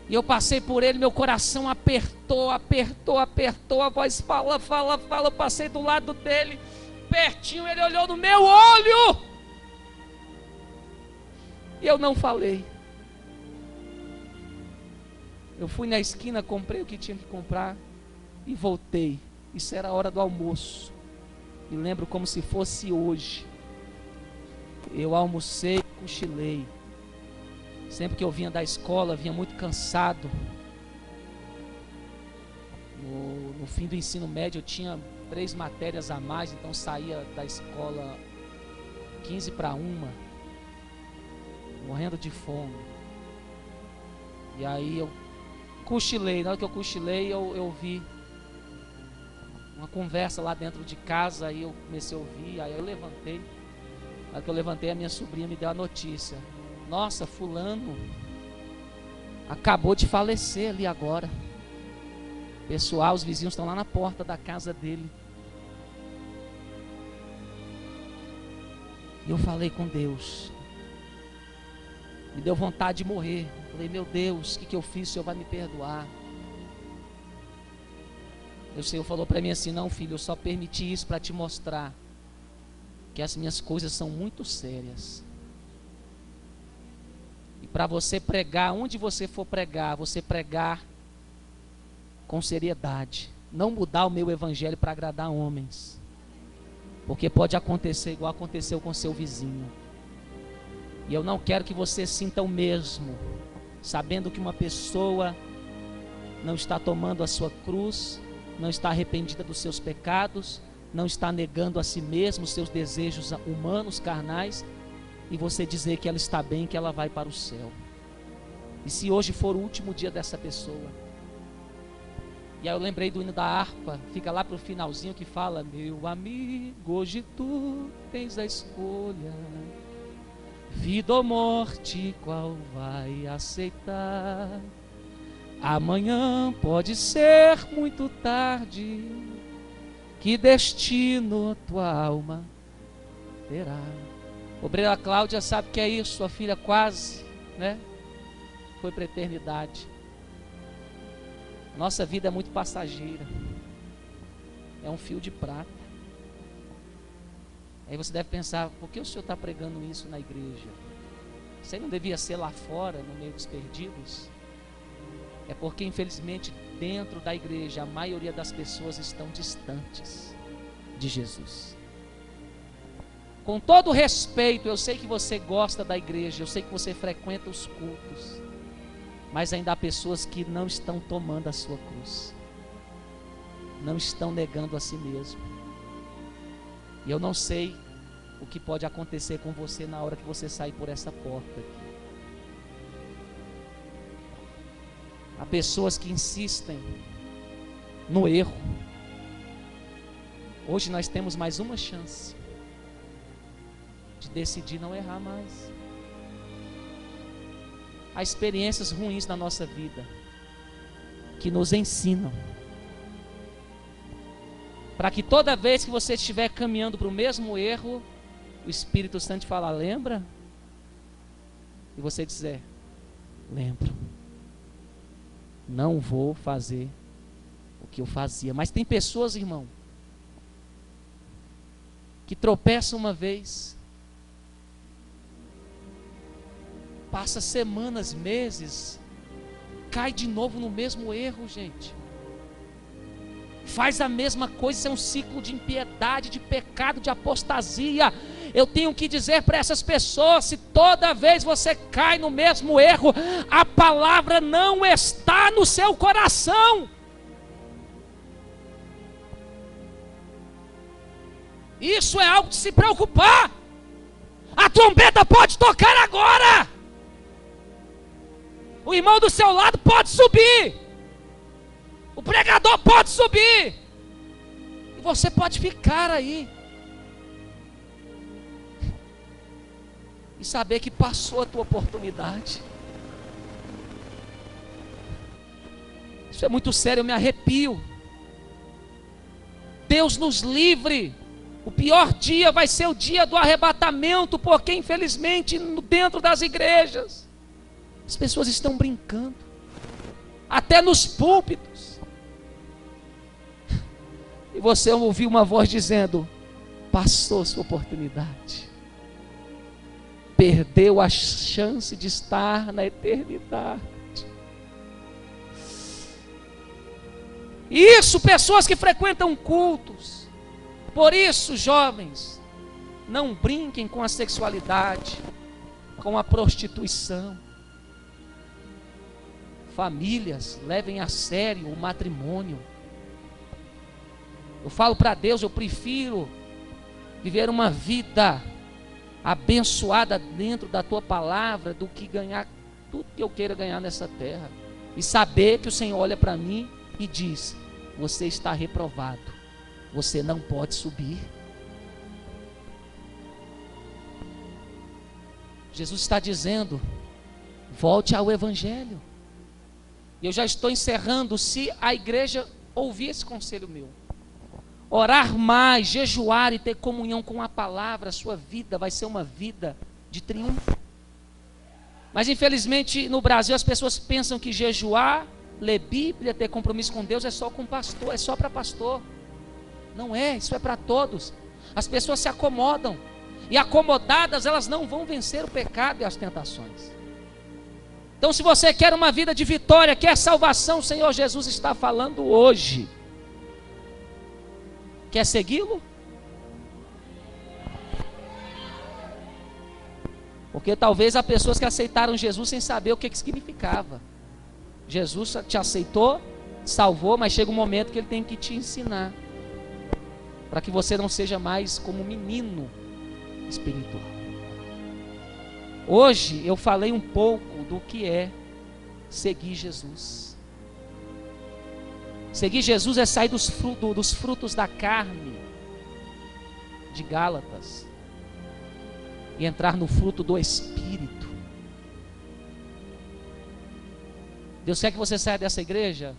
E eu passei por ele, meu coração apertou, a voz fala, eu passei do lado dele, pertinho, ele olhou no meu olho, e eu não falei. Eu fui na esquina, comprei o que tinha que comprar e voltei. Isso era a hora do almoço. Me lembro como se fosse hoje. Eu almocei, cochilei. Sempre que eu vinha da escola, vinha muito cansado. No fim do ensino médio eu tinha 3 matérias a mais, então saía da escola 15 para 1, morrendo de fome. E aí eu cochilei. Na hora que eu cochilei, eu vi uma conversa lá dentro de casa. Aí eu comecei a ouvir, aí eu levantei. Na hora que eu levantei, a minha sobrinha me deu a notícia: nossa, fulano acabou de falecer ali agora. Pessoal, os vizinhos estão lá na porta da casa dele. E eu falei com Deus. Me deu vontade de morrer. Falei: meu Deus, o que eu fiz? O Senhor vai me perdoar. O Senhor falou para mim assim: não, filho, eu só permiti isso para te mostrar que as minhas coisas são muito sérias. E para você pregar, onde você for pregar, você pregar com seriedade. Não mudar o meu evangelho para agradar homens. Porque pode acontecer igual aconteceu com seu vizinho. E eu não quero que você sinta o mesmo, sabendo que uma pessoa não está tomando a sua cruz, não está arrependida dos seus pecados, não está negando a si mesmo os seus desejos humanos, carnais, e você dizer que ela está bem, que ela vai para o céu. E se hoje for o último dia dessa pessoa? E aí eu lembrei do hino da harpa, fica lá para o finalzinho, que fala: meu amigo, hoje tu tens a escolha, vida ou morte, qual vai aceitar? Amanhã pode ser muito tarde, que destino tua alma terá. Obreira Cláudia sabe que é isso, sua filha quase, né? Foi para a eternidade. Nossa vida é muito passageira. É um fio de prata. Aí você deve pensar: por que o senhor está pregando isso na igreja? Isso aí não devia ser lá fora, no meio dos perdidos? É porque, infelizmente, dentro da igreja, a maioria das pessoas estão distantes de Jesus. Com todo respeito, eu sei que você gosta da igreja, eu sei que você frequenta os cultos, mas ainda há pessoas que não estão tomando a sua cruz, não estão negando a si mesmo. E eu não sei o que pode acontecer com você na hora que você sair por essa porta aqui. Há pessoas que insistem no erro. Hoje nós temos mais uma chance de decidir não errar mais. Há experiências ruins na nossa vida que nos ensinam, para que toda vez que você estiver caminhando para o mesmo erro, o Espírito Santo te fala: lembra? E você dizer: lembro. Não vou fazer o que eu fazia. Mas tem pessoas, irmão, que tropeçam uma vez, passa semanas, meses, cai de novo no mesmo erro, gente. faz a mesma coisa. Isso é um ciclo de impiedade, de pecado, de apostasia. Eu tenho que dizer para essas pessoas: se toda vez você cai no mesmo erro, a palavra não está no seu coração. Isso é algo de se preocupar. A trombeta pode tocar agora. O irmão do seu lado pode subir. O pregador pode subir. E você pode ficar aí. E saber que passou a tua oportunidade. Isso é muito sério, eu me arrepio. Deus nos livre. O pior dia vai ser o dia do arrebatamento, porque infelizmente dentro das igrejas as pessoas estão brincando, até nos púlpitos. E você ouviu uma voz dizendo: passou sua oportunidade, perdeu a chance de estar na eternidade. Isso, pessoas que frequentam cultos. Por isso, jovens, não brinquem com a sexualidade, com a prostituição. Famílias, levem a sério o matrimônio. Eu falo para Deus, eu prefiro viver uma vida abençoada dentro da tua palavra do que ganhar tudo que eu queira ganhar nessa terra. E saber que o Senhor olha para mim e diz: você está reprovado. Você não pode subir. Jesus está dizendo: volte ao Evangelho. E eu já estou encerrando. Se a igreja ouvir esse conselho meu, orar mais, jejuar e ter comunhão com a palavra, a sua vida vai ser uma vida de triunfo. Mas infelizmente no Brasil as pessoas pensam que jejuar, ler Bíblia, ter compromisso com Deus é só com pastor, é só para pastor. Não é, isso é para todos. As pessoas se acomodam, e acomodadas elas não vão vencer o pecado e as tentações. Então, se você quer uma vida de vitória, quer salvação, o Senhor Jesus está falando hoje. Quer segui-lo? Porque talvez há pessoas que aceitaram Jesus sem saber o que significava. Jesus te aceitou, salvou, mas chega um momento que Ele tem que te ensinar, para que você não seja mais como um menino espiritual. Hoje eu falei um pouco do que é seguir Jesus. Seguir Jesus é sair dos frutos da carne, de Gálatas, e entrar no fruto do Espírito. Deus quer que você saia dessa igreja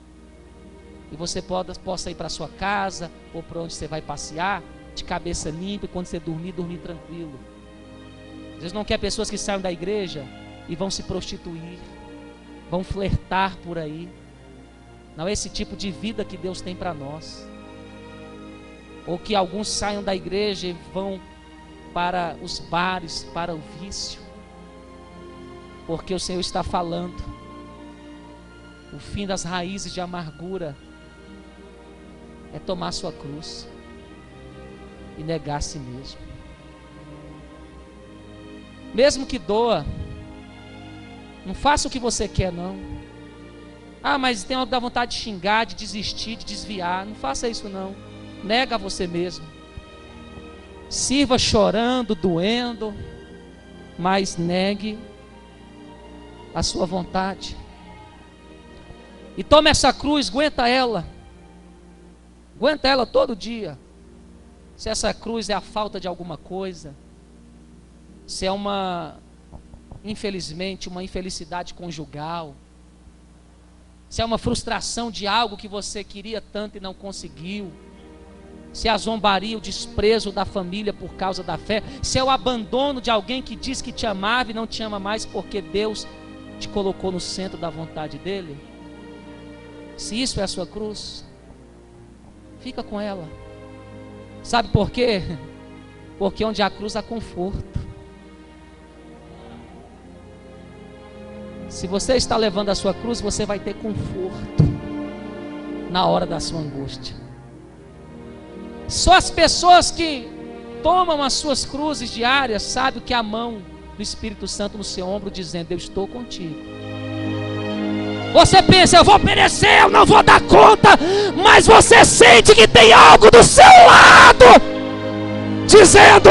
e você possa ir para sua casa, ou para onde você vai passear, de cabeça limpa, e quando você dormir tranquilo. Deus não quer pessoas que saiam da igreja e vão se prostituir, vão flertar por aí. Não é esse tipo de vida que Deus tem para nós. Ou que alguns saiam da igreja e vão para os bares, para o vício. Porque o Senhor está falando: o fim das raízes de amargura é tomar sua cruz e negar a si mesmo. Mesmo que doa, não faça o que você quer, não. Ah, mas tem hora que dá vontade de xingar, de desistir, de desviar. Não faça isso, não. Nega a você mesmo. Sirva chorando, doendo, mas negue a sua vontade. E tome essa cruz, aguenta ela. Aguenta ela todo dia. Se essa cruz é a falta de alguma coisa, se é infelizmente, uma infelicidade conjugal, se é uma frustração de algo que você queria tanto e não conseguiu, se é a zombaria, o desprezo da família por causa da fé, se é o abandono de alguém que diz que te amava e não te ama mais porque Deus te colocou no centro da vontade dele, se isso é a sua cruz, fica com ela. Sabe por quê? Porque onde há cruz há conforto. Se você está levando a sua cruz, você vai ter conforto na hora da sua angústia. Só as pessoas que tomam as suas cruzes diárias sabem o que é a mão do Espírito Santo no seu ombro dizendo: eu estou contigo. Você pensa: eu vou perecer, eu não vou dar conta, mas você sente que tem algo do seu lado dizendo: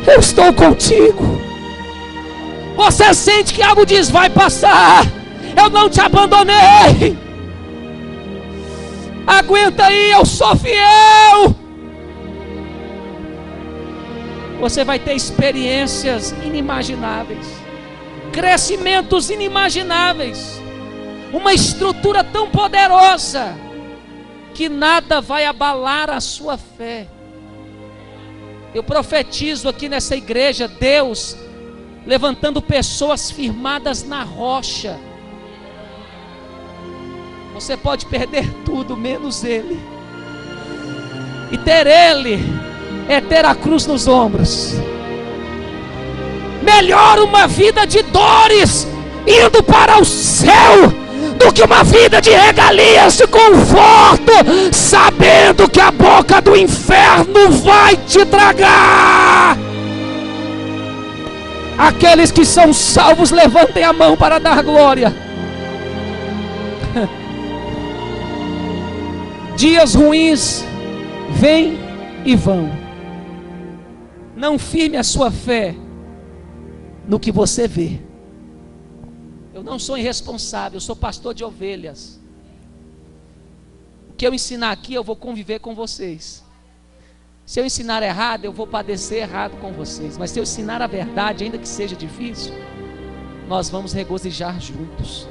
eu estou contigo. Você sente que algo diz: vai passar, eu não te abandonei, aguenta aí, eu sou fiel. Você vai ter experiências inimagináveis, crescimentos inimagináveis, uma estrutura tão poderosa que nada vai abalar a sua fé. Eu profetizo aqui nessa igreja, Deus levantando pessoas firmadas na rocha. Você pode perder tudo menos Ele, e ter Ele é ter a cruz nos ombros. Melhor uma vida de dores indo para o céu do que uma vida de regalias, de conforto, sabendo que a boca do inferno vai te tragar. Aqueles que são salvos, levantem a mão para dar glória. Dias ruins vêm e vão. Não firme a sua fé no que você vê. Eu não sou irresponsável, eu sou pastor de ovelhas. O que eu ensinar aqui, eu vou conviver com vocês. Se eu ensinar errado, eu vou padecer errado com vocês. Mas se eu ensinar a verdade, ainda que seja difícil, nós vamos regozijar juntos.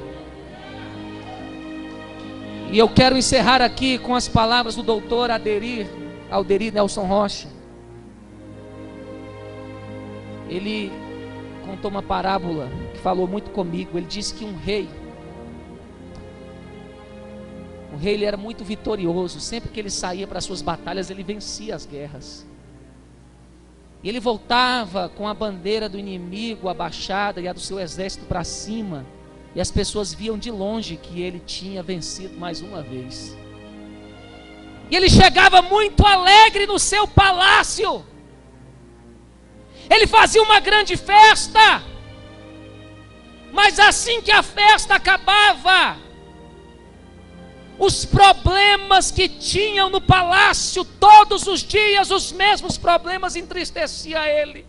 E eu quero encerrar aqui com as palavras do doutor Alderir Nelson Rocha. Ele contou uma parábola que falou muito comigo. Ele disse que o rei ele era muito vitorioso. Sempre que ele saía para as suas batalhas, ele vencia as guerras. E ele voltava com a bandeira do inimigo abaixada e a do seu exército para cima, e as pessoas viam de longe que ele tinha vencido mais uma vez. E ele chegava muito alegre no seu palácio. Ele fazia uma grande festa, mas assim que a festa acabava, os problemas que tinham no palácio, todos os dias os mesmos problemas, entristecia ele,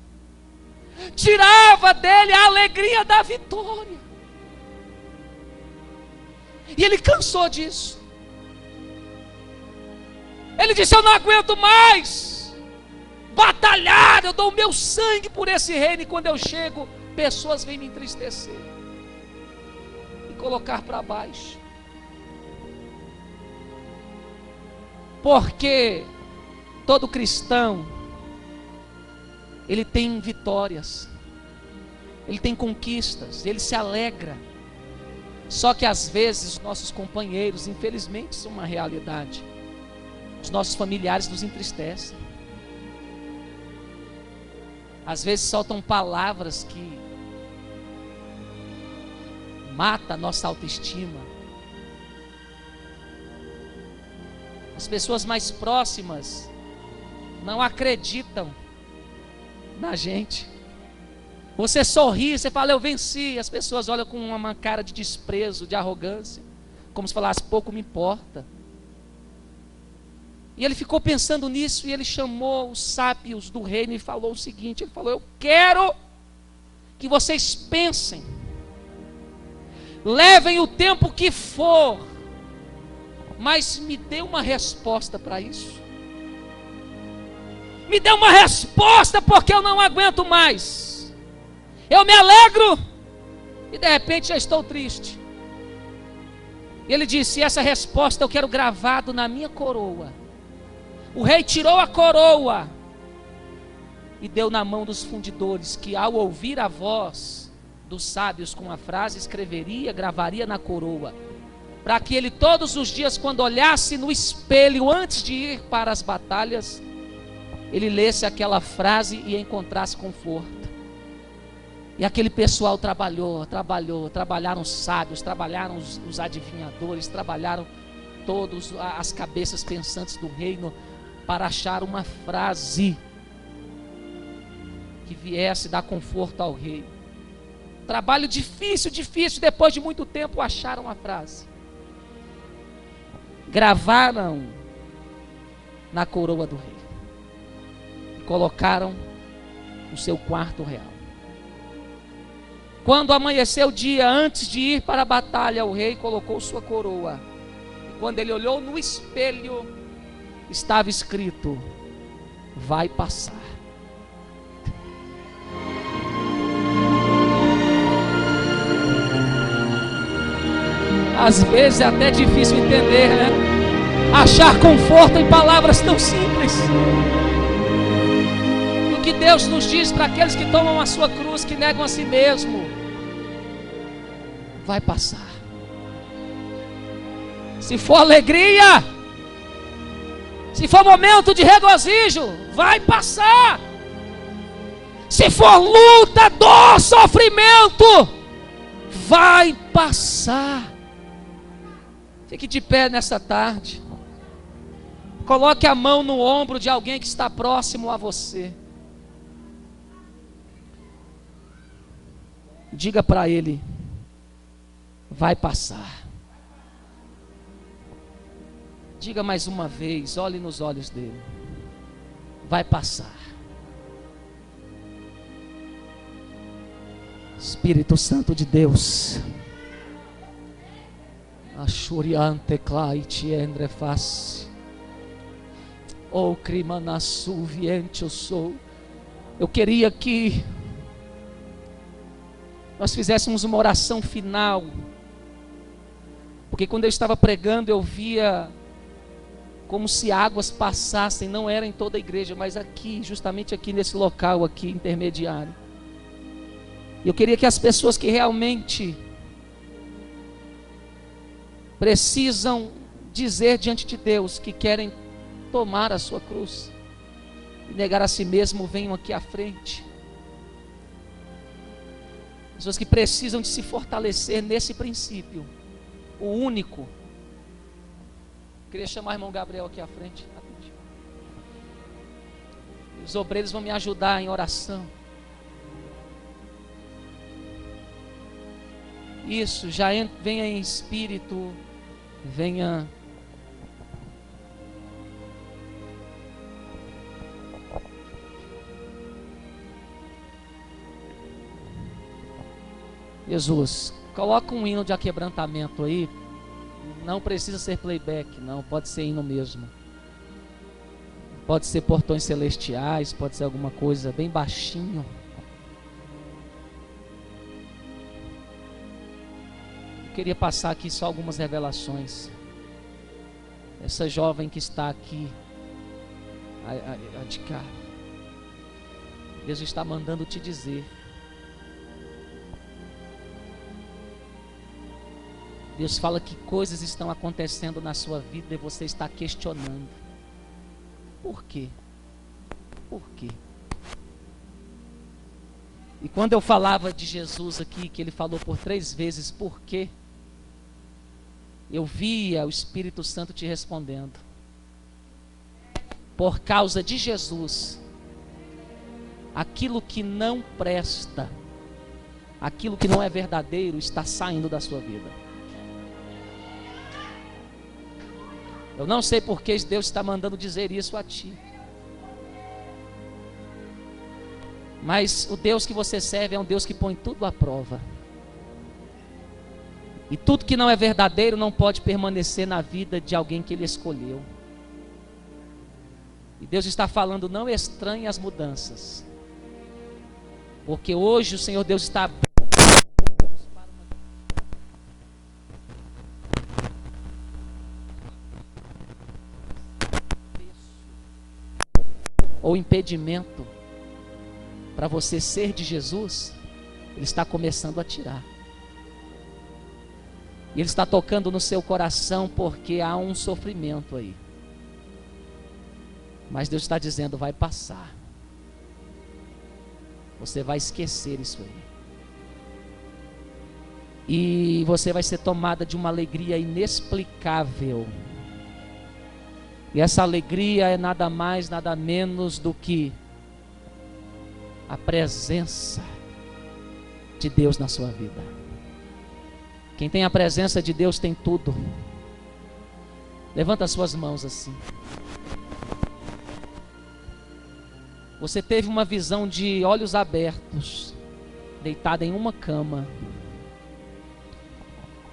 tirava dele a alegria da vitória. E ele cansou disso. Ele disse: eu não aguento mais batalhar, eu dou o meu sangue por esse reino, e quando eu chego, pessoas vêm me entristecer e colocar para baixo. Porque todo cristão, ele tem vitórias, ele tem conquistas, ele se alegra. Só que às vezes os nossos companheiros, infelizmente, são uma realidade. Os nossos familiares nos entristecem. Às vezes soltam palavras que matam a nossa autoestima. As pessoas mais próximas não acreditam na gente. Você sorri, você fala: eu venci. As pessoas olham com uma cara de desprezo, de arrogância, como se falasse: pouco me importa. E ele ficou pensando nisso, e ele chamou os sábios do reino e falou o seguinte: ele falou: eu quero que vocês pensem, levem o tempo que for, mas me dê uma resposta para isso. Me dê uma resposta, porque eu não aguento mais. Eu me alegro e de repente já estou triste. E ele disse: essa resposta eu quero gravado na minha coroa. O rei tirou a coroa e deu na mão dos fundidores, que ao ouvir a voz dos sábios com a frase, escreveria, gravaria na coroa, para que ele todos os dias, quando olhasse no espelho antes de ir para as batalhas, ele lesse aquela frase e encontrasse conforto. E aquele pessoal trabalharam os sábios, trabalharam os adivinhadores, trabalharam todos as cabeças pensantes do reino, para achar uma frase que viesse dar conforto ao rei. Trabalho difícil, depois de muito tempo acharam a frase. Gravaram na coroa do rei e colocaram no seu quarto real. Quando amanheceu o dia, antes de ir para a batalha, o rei colocou sua coroa. E quando ele olhou no espelho, estava escrito: vai passar. Às vezes é até difícil entender, né? Achar conforto em palavras tão simples. E o que Deus nos diz para aqueles que tomam a sua cruz, que negam a si mesmo: vai passar. Se for alegria, se for momento de regozijo, vai passar. Se for luta, dor, sofrimento, vai passar. Fique de pé nessa tarde. Coloque a mão no ombro de alguém que está próximo a você. Diga para ele: vai passar. Diga mais uma vez, olhe nos olhos dele: vai passar. Espírito Santo de Deus, Ashuriante claite endreface. Oh, crimanasu viente eu sou. Eu queria que nós fizéssemos uma oração final, porque quando eu estava pregando eu via como se águas passassem, não era em toda a igreja, mas aqui, justamente aqui nesse local aqui intermediário. E eu queria que as pessoas que realmente precisam dizer diante de Deus que querem tomar a sua cruz e negar a si mesmo, venham aqui à frente. Pessoas que precisam de se fortalecer nesse princípio, o único. Queria chamar o irmão Gabriel aqui à frente. Os obreiros vão me ajudar em oração. Isso, venha em espírito, venha. Jesus, coloca um hino de aquebrantamento aí. Não precisa ser playback, não, pode ser hino mesmo. Pode ser Portões Celestiais, pode ser alguma coisa bem baixinho. Eu queria passar aqui só algumas revelações. Essa jovem que está aqui, a de cá, Deus está mandando te dizer. Deus fala que coisas estão acontecendo na sua vida e você está questionando. Por quê? Por quê? E quando eu falava de Jesus aqui, que ele falou por 3 vezes por quê, eu via o Espírito Santo te respondendo: por causa de Jesus, aquilo que não presta, aquilo que não é verdadeiro, está saindo da sua vida. Eu não sei por que Deus está mandando dizer isso a ti, mas o Deus que você serve é um Deus que põe tudo à prova. E tudo que não é verdadeiro não pode permanecer na vida de alguém que Ele escolheu. E Deus está falando: não estranhe as mudanças, porque hoje o Senhor Deus está ou impedimento para você ser de Jesus, Ele está começando a tirar. E Ele está tocando no seu coração porque há um sofrimento aí. Mas Deus está dizendo: vai passar. Você vai esquecer isso aí. E você vai ser tomada de uma alegria inexplicável. E essa alegria é nada mais, nada menos do que a presença de Deus na sua vida. Quem tem a presença de Deus tem tudo. Levanta as suas mãos assim. Você teve uma visão de olhos abertos, deitado em uma cama.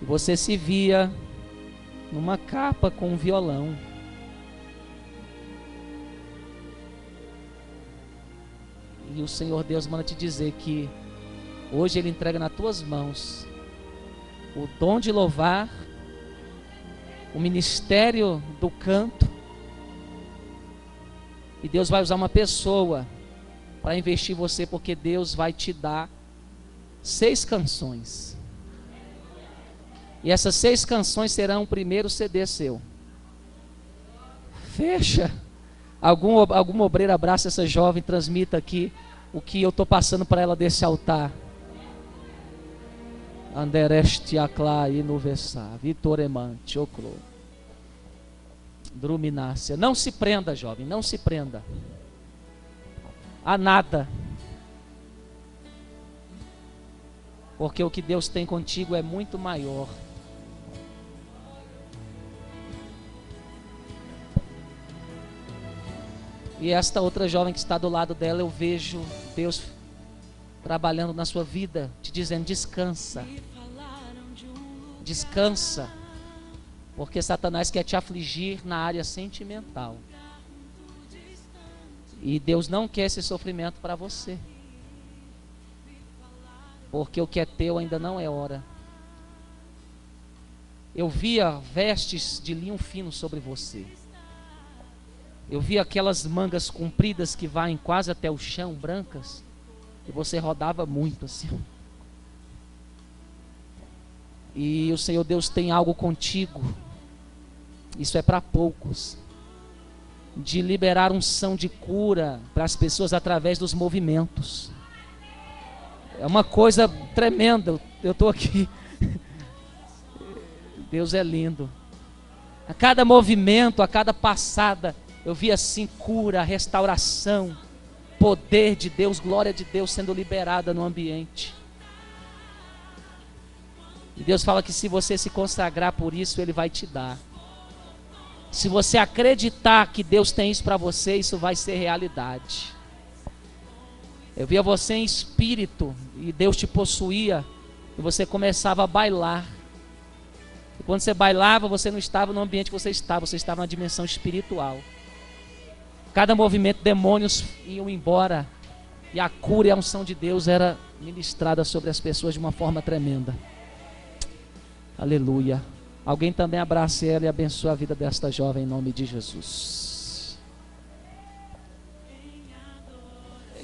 E você se via numa capa com um violão. E o Senhor Deus manda te dizer que hoje Ele entrega nas tuas mãos o dom de louvar, o ministério do canto. E Deus vai usar uma pessoa para investir em você, porque Deus vai te dar 6 canções. E essas 6 canções serão o primeiro CD seu. Fecha. Algum obreiro abraça essa jovem, transmita aqui o que eu estou passando para ela desse altar. Andereste aclá inuvessá, vitoremante, oclo. Druminácia. Não se prenda, jovem, não se prenda a nada, porque o que Deus tem contigo é muito maior. E esta outra jovem que está do lado dela, eu vejo Deus trabalhando na sua vida, te dizendo: descansa, descansa, porque Satanás quer te afligir na área sentimental, e Deus não quer esse sofrimento para você, porque o que é teu ainda não é hora. Eu via vestes de linho fino sobre você. Eu vi aquelas mangas compridas que vai quase até o chão, brancas, e você rodava muito assim. E o Senhor Deus tem algo contigo, isso é para poucos, de liberar unção de cura para as pessoas através dos movimentos. É uma coisa tremenda. Eu estou aqui. Deus é lindo. A cada movimento, a cada passada, eu vi assim cura, restauração, poder de Deus, glória de Deus sendo liberada no ambiente. E Deus fala que se você se consagrar por isso, Ele vai te dar. Se você acreditar que Deus tem isso para você, isso vai ser realidade. Eu via você em espírito e Deus te possuía e você começava a bailar. E quando você bailava, você não estava no ambiente que você estava na dimensão espiritual. Cada movimento, demônios iam embora e a cura e a unção de Deus era ministrada sobre as pessoas de uma forma tremenda. Aleluia. Alguém também abrace ela e abençoe a vida desta jovem em nome de Jesus.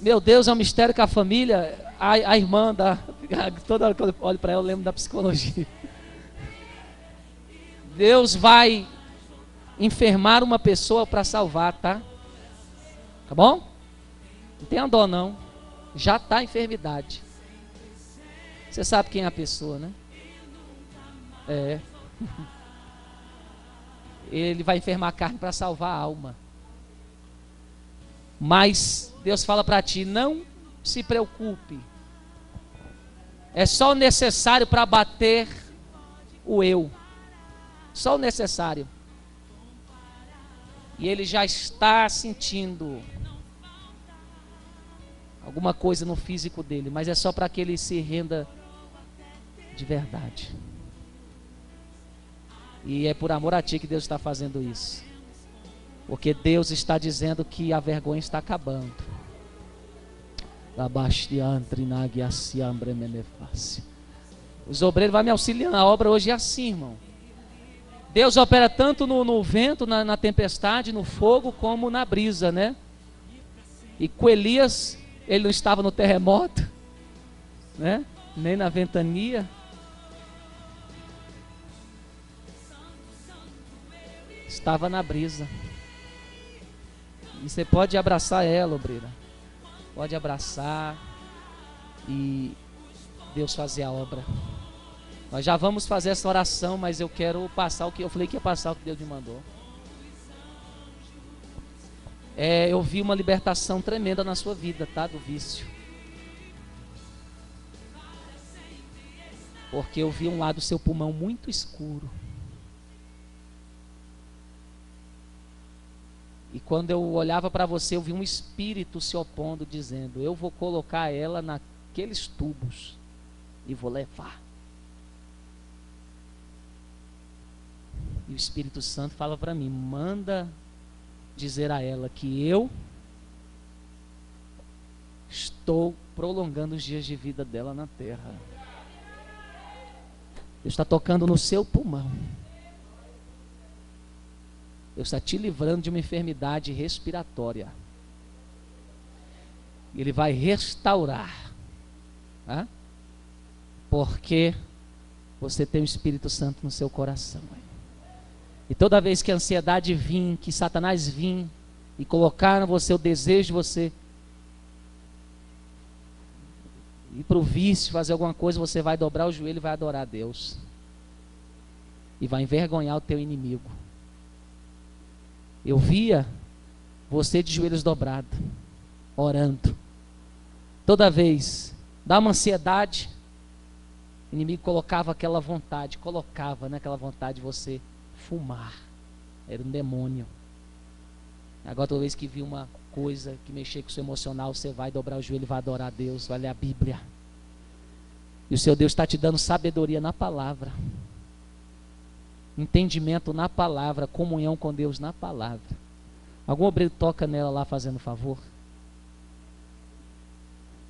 Meu Deus, é um mistério que a família, a irmã toda hora que eu olho para ela eu lembro da psicologia. Deus vai enfermar uma pessoa para salvar, tá? Tá bom? Não tenha dó não. Já está a enfermidade. Você sabe quem é a pessoa, né? É. Ele vai enfermar a carne para salvar a alma. Mas Deus fala para ti: não se preocupe. É só o necessário para abater o eu. Só o necessário. E ele já está sentindo alguma coisa no físico dele, mas é só para que ele se renda de verdade. E é por amor a ti que Deus está fazendo isso, porque Deus está dizendo que a vergonha está acabando. Os obreiros vão me auxiliando. A obra hoje é assim, irmão. Deus opera tanto no vento, na tempestade, no fogo, como na brisa, né? E com Elias, ele não estava no terremoto, né? Nem na ventania. Estava na brisa. E você pode abraçar ela, obreira. Pode abraçar e Deus fazer a obra. Nós já vamos fazer essa oração, mas eu quero passar o que eu falei que ia passar, o que Deus me mandou. Eu vi uma libertação tremenda na sua vida, tá? Do vício. Porque eu vi um lado do seu pulmão muito escuro. E quando eu olhava para você, eu vi um espírito se opondo, dizendo: eu vou colocar ela naqueles tubos e vou levar. E o Espírito Santo fala para mim: manda dizer a ela que eu estou prolongando os dias de vida dela na terra. Deus está tocando no seu pulmão. Deus está te livrando de uma enfermidade respiratória. Ele vai restaurar. Tá? Porque você tem o Espírito Santo no seu coração. E toda vez que a ansiedade vir, que Satanás vir e colocar em você o desejo de você ir para o vício, fazer alguma coisa, você vai dobrar o joelho e vai adorar a Deus. E vai envergonhar o teu inimigo. Eu via você de joelhos dobrados, orando. Toda vez, dá uma ansiedade, o inimigo colocava aquela vontade, aquela vontade de você fumar. Era um demônio. Agora toda vez que viu uma coisa que mexer com o seu emocional, você vai dobrar o joelho e vai adorar a Deus, vai ler a Bíblia. E o seu Deus está te dando sabedoria na palavra, entendimento na palavra, comunhão com Deus na palavra. Algum obreiro toca nela lá fazendo favor?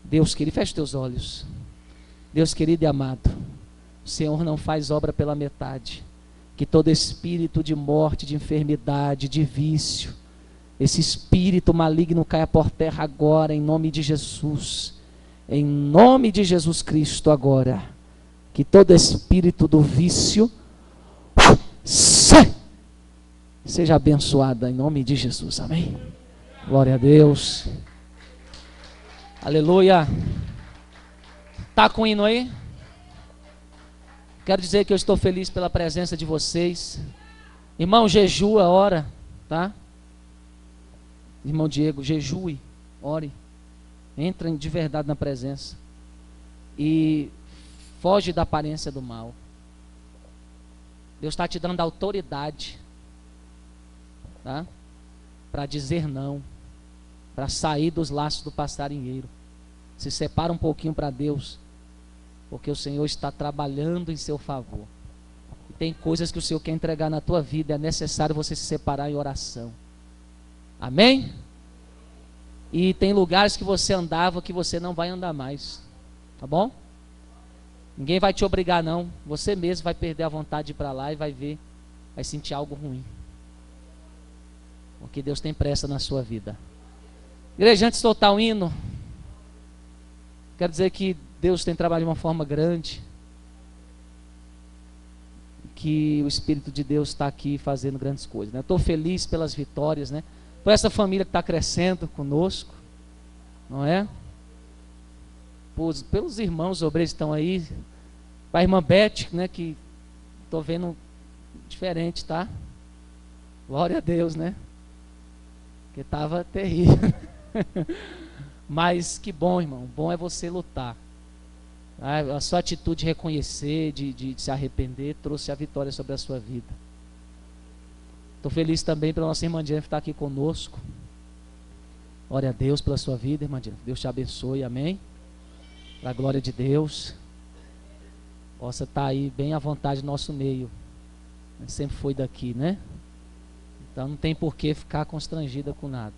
Deus querido, feche teus olhos. Deus querido e amado, o Senhor não faz obra pela metade. Que todo espírito de morte, de enfermidade, de vício, esse espírito maligno caia por terra agora, em nome de Jesus. Em nome de Jesus Cristo agora. Que todo espírito do vício seja abençoada em nome de Jesus, amém? Glória a Deus. Aleluia. Tá com o hino aí? Quero dizer que eu estou feliz pela presença de vocês. Irmão, jejua, ora, tá? Irmão Diego, jejue, ore. Entra de verdade na presença. E foge da aparência do mal. Deus está te dando autoridade, tá? Para dizer não, para sair dos laços do passarinheiro. Se separa um pouquinho para Deus, porque o Senhor está trabalhando em seu favor. E tem coisas que o Senhor quer entregar na tua vida, é necessário você se separar em oração. Amém? E tem lugares que você andava que você não vai andar mais, tá bom? Ninguém vai te obrigar não, você mesmo vai perder a vontade de ir para lá e vai ver, vai sentir algo ruim. Porque Deus tem pressa na sua vida. Igreja, antes de soltar o hino, quero dizer que Deus tem trabalhado de uma forma grande, que o Espírito de Deus está aqui fazendo grandes coisas, né? Eu estou feliz pelas vitórias, né? Por essa família que está crescendo conosco, não é? Pelos irmãos obreiros que estão aí, para a irmã Beth, né, que estou vendo diferente, tá? Glória a Deus, né? Porque estava terrível. Mas que bom, irmão, bom é você lutar. A sua atitude de reconhecer, de se arrepender, trouxe a vitória sobre a sua vida. Estou feliz também pela nossa irmã Jennifer estar aqui conosco. Glória a Deus pela sua vida, irmã Jennifer. Deus te abençoe, amém? Para a glória de Deus. Possa estar aí bem à vontade no nosso meio. Sempre foi daqui, né? Então não tem por que ficar constrangida com nada.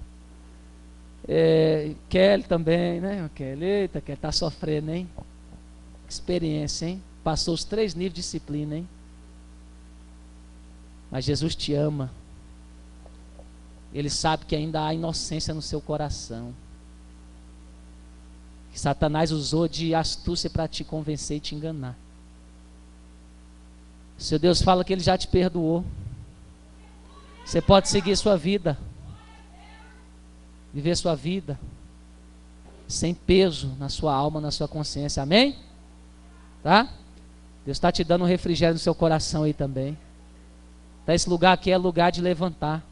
Kelly também, né? Kelly, eita, Kelly está sofrendo, hein? Experiência, hein? Passou os 3 níveis de disciplina, hein? Mas Jesus te ama. Ele sabe que ainda há inocência no seu coração. Que Satanás usou de astúcia para te convencer e te enganar. Seu Deus fala que Ele já te perdoou. Você pode seguir sua vida. Viver sua vida sem peso na sua alma, na sua consciência, amém? Tá? Deus está te dando um refrigério no seu coração aí também. Tá? Esse lugar aqui é lugar de levantar.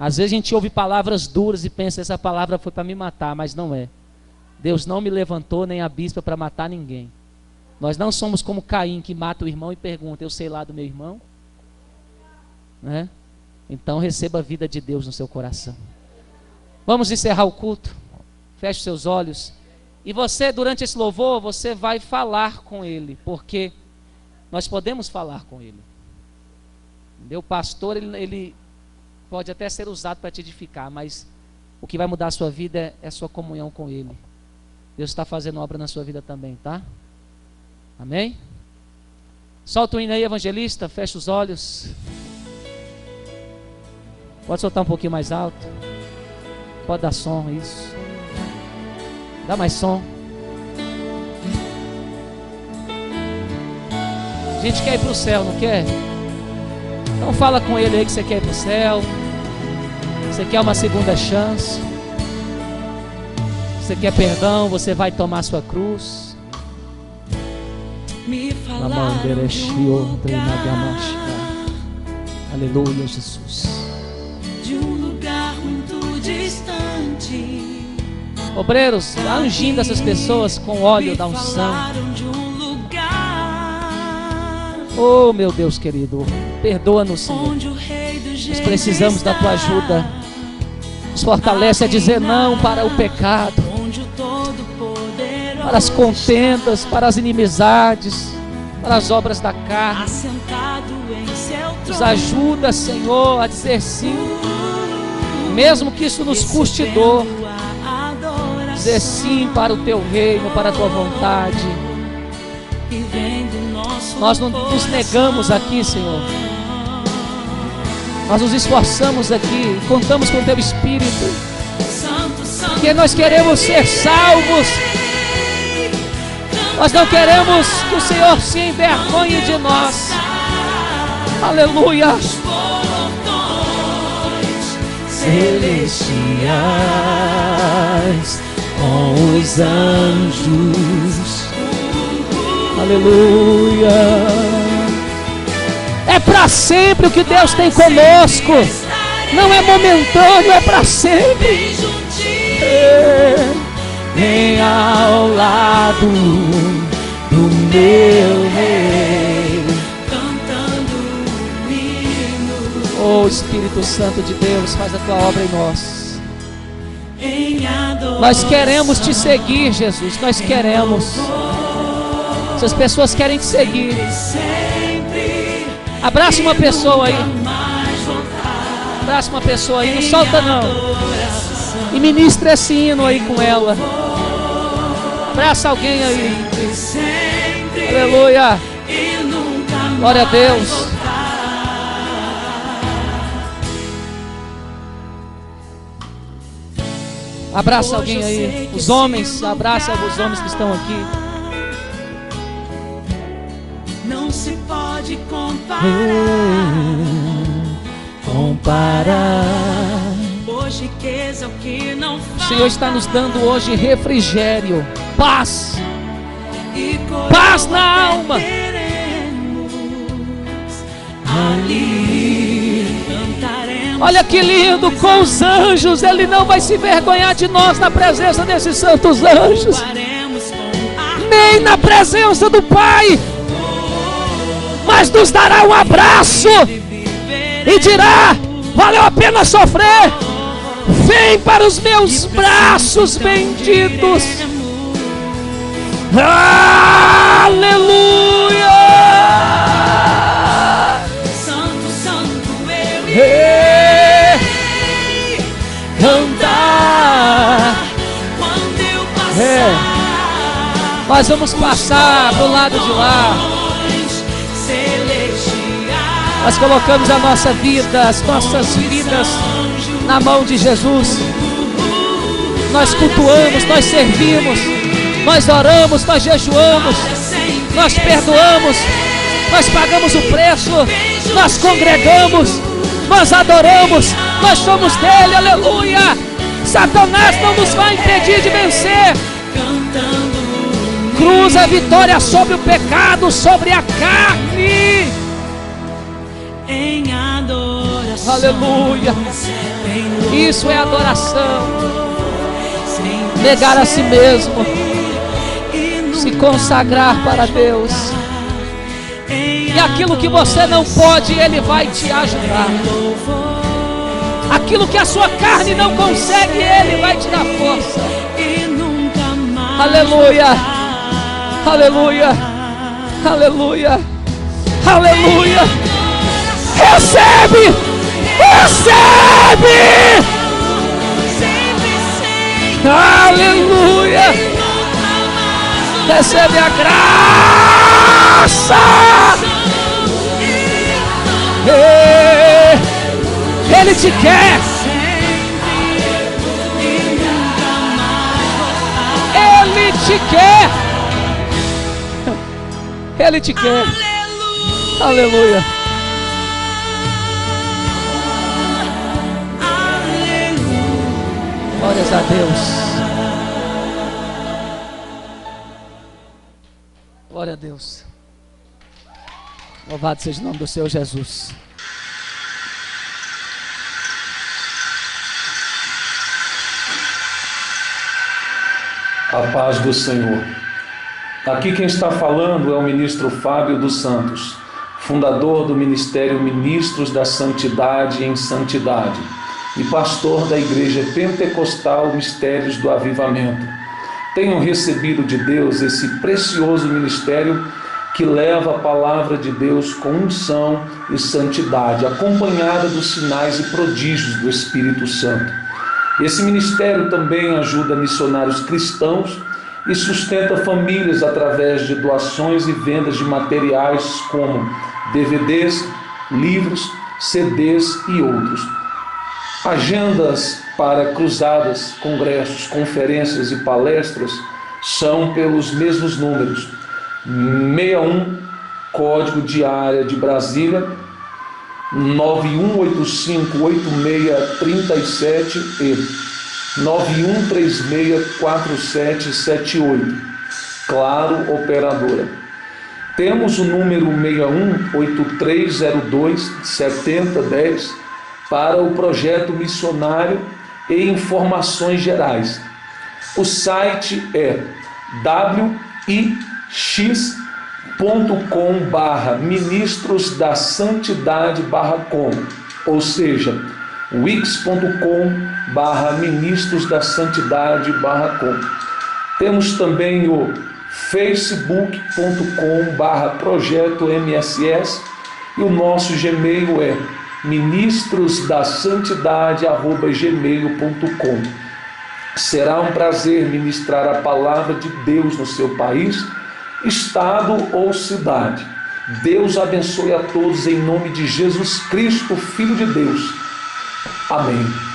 Às vezes a gente ouve palavras duras e pensa, essa palavra foi para me matar, mas não é. Deus não me levantou nem a bispa para matar ninguém. Nós não somos como Caim, que mata o irmão e pergunta, eu sei lá do meu irmão? Né? Então receba a vida de Deus no seu coração. Vamos encerrar o culto. Feche seus olhos. E você, durante esse louvor, você vai falar com ele, porque nós podemos falar com ele. O pastor, ele pode até ser usado para te edificar, mas o que vai mudar a sua vida é a sua comunhão com ele. Deus está fazendo obra na sua vida também, tá? Amém? Solta o hino aí, evangelista. Fecha os olhos. Pode soltar um pouquinho mais alto. Pode dar som, isso. Dá mais som. A gente quer ir para o céu, não quer? Então fala com ele aí que você quer ir para o céu. Você quer uma segunda chance. Você quer perdão, você vai tomar sua cruz. Me falaram de um lugar, aleluia, Jesus. de um lugar muito distante. Obreiros, vá ungindo essas pessoas com óleo da Me unção. falaram de um lugar Oh, meu Deus querido, perdoa-nos, Senhor. onde o rei do Nós precisamos da tua ajuda. Nos fortalece a dizer não para o pecado, onde o Todo-Poderoso para as contendas, para as inimizades, para as obras da carne. assentado em seu Nos trono, ajuda, Senhor, a dizer sim, mesmo que isso nos custe dor. recebendo a adoração Dizer sim para o teu reino, para a tua vontade. que vem do nosso Nós não nos negamos aqui, Senhor. Nós nos esforçamos aqui, contamos com o teu Espírito, Santo, Santo, porque nós queremos ser salvos. Nós não queremos que o Senhor se envergonhe de nós. Aleluia. celestiais Com os anjos. Aleluia. É para sempre o que Deus tem conosco. Não é momentâneo, é para sempre. bem juntinho, Vem ao lado do meu rei. cantando um hino Oh Espírito Santo de Deus, faz a tua obra em nós. em adoração. Nós queremos te seguir, Jesus. Nós queremos. Se as pessoas querem te seguir, Sempre abraça uma pessoa aí. mais voltar Abraça uma pessoa aí, não solta não. adoração. E ministra esse hino aí com ela. Abraça alguém aí. Sempre Aleluia. e nunca Glória a mais Deus. voltar. Abraça alguém aí. Os homens, abraça os homens que estão aqui. Não se pode comparar. Comparar. Hoje riqueza é o que não O falta. Senhor está nos dando hoje refrigério, paz. E Paz na alma. teremos ali, cantaremos. Olha que lindo, com os anjos. Ele não vai se envergonhar de nós na presença desses santos anjos, Louvaremos com a nem na presença do Pai, mas nos dará um abraço e dirá: valeu a pena sofrer. Vem para os meus braços benditos. Aleluia. Santo, Santo, eu Ei, cantar. quando eu passar. Nós vamos passar do lado de lá. Celestiais, Nós colocamos a nossa vida, as nossas vidas na mão de Jesus. Nós cultuamos, nós servimos, nós oramos, nós jejuamos, nós perdoamos, nós pagamos o preço, nós congregamos, nós adoramos, nós somos dele, aleluia. Satanás não nos vai impedir de vencer. Cruz a vitória sobre o pecado, sobre a carne. em adoração. Aleluia. Isso é adoração. Negar a si mesmo, se consagrar para Deus. E aquilo que você não pode, Ele vai te ajudar. Aquilo que a sua carne não consegue, Ele vai te dar força. Aleluia, aleluia, aleluia, aleluia. Recebe, recebe. Aleluia. Recebe a graça. Ele te quer. Ele te quer. Ele te quer. Aleluia. Glórias a Deus. Glória a Deus. Louvado seja o nome do Senhor Jesus. A paz do Senhor. Aqui quem está falando é o ministro Fábio dos Santos, fundador do Ministério Ministros da Santidade em Santidade e pastor da Igreja Pentecostal Mistérios do Avivamento. Tenho recebido de Deus esse precioso ministério que leva a palavra de Deus com unção e santidade, acompanhada dos sinais e prodígios do Espírito Santo. Esse ministério também ajuda missionários cristãos e sustenta famílias através de doações e vendas de materiais como DVDs, livros, CDs e outros. Agendas para cruzadas, congressos, conferências e palestras são pelos mesmos números: 61, código de área de Brasília, 91858637 e 91364778. Claro, operadora. Temos o número 6183027010 para o projeto missionário e informações gerais. O site é wix.com/ministrosdasantidade.com, ou seja, wix.com/ministrosdasantidade.com. Temos também o facebook.com/projeto-mss e o nosso Gmail é ministrosdasantidade@gmail.com. Será um prazer ministrar a palavra de Deus no seu país, estado ou cidade. Deus abençoe a todos em nome de Jesus Cristo, Filho de Deus. Amém.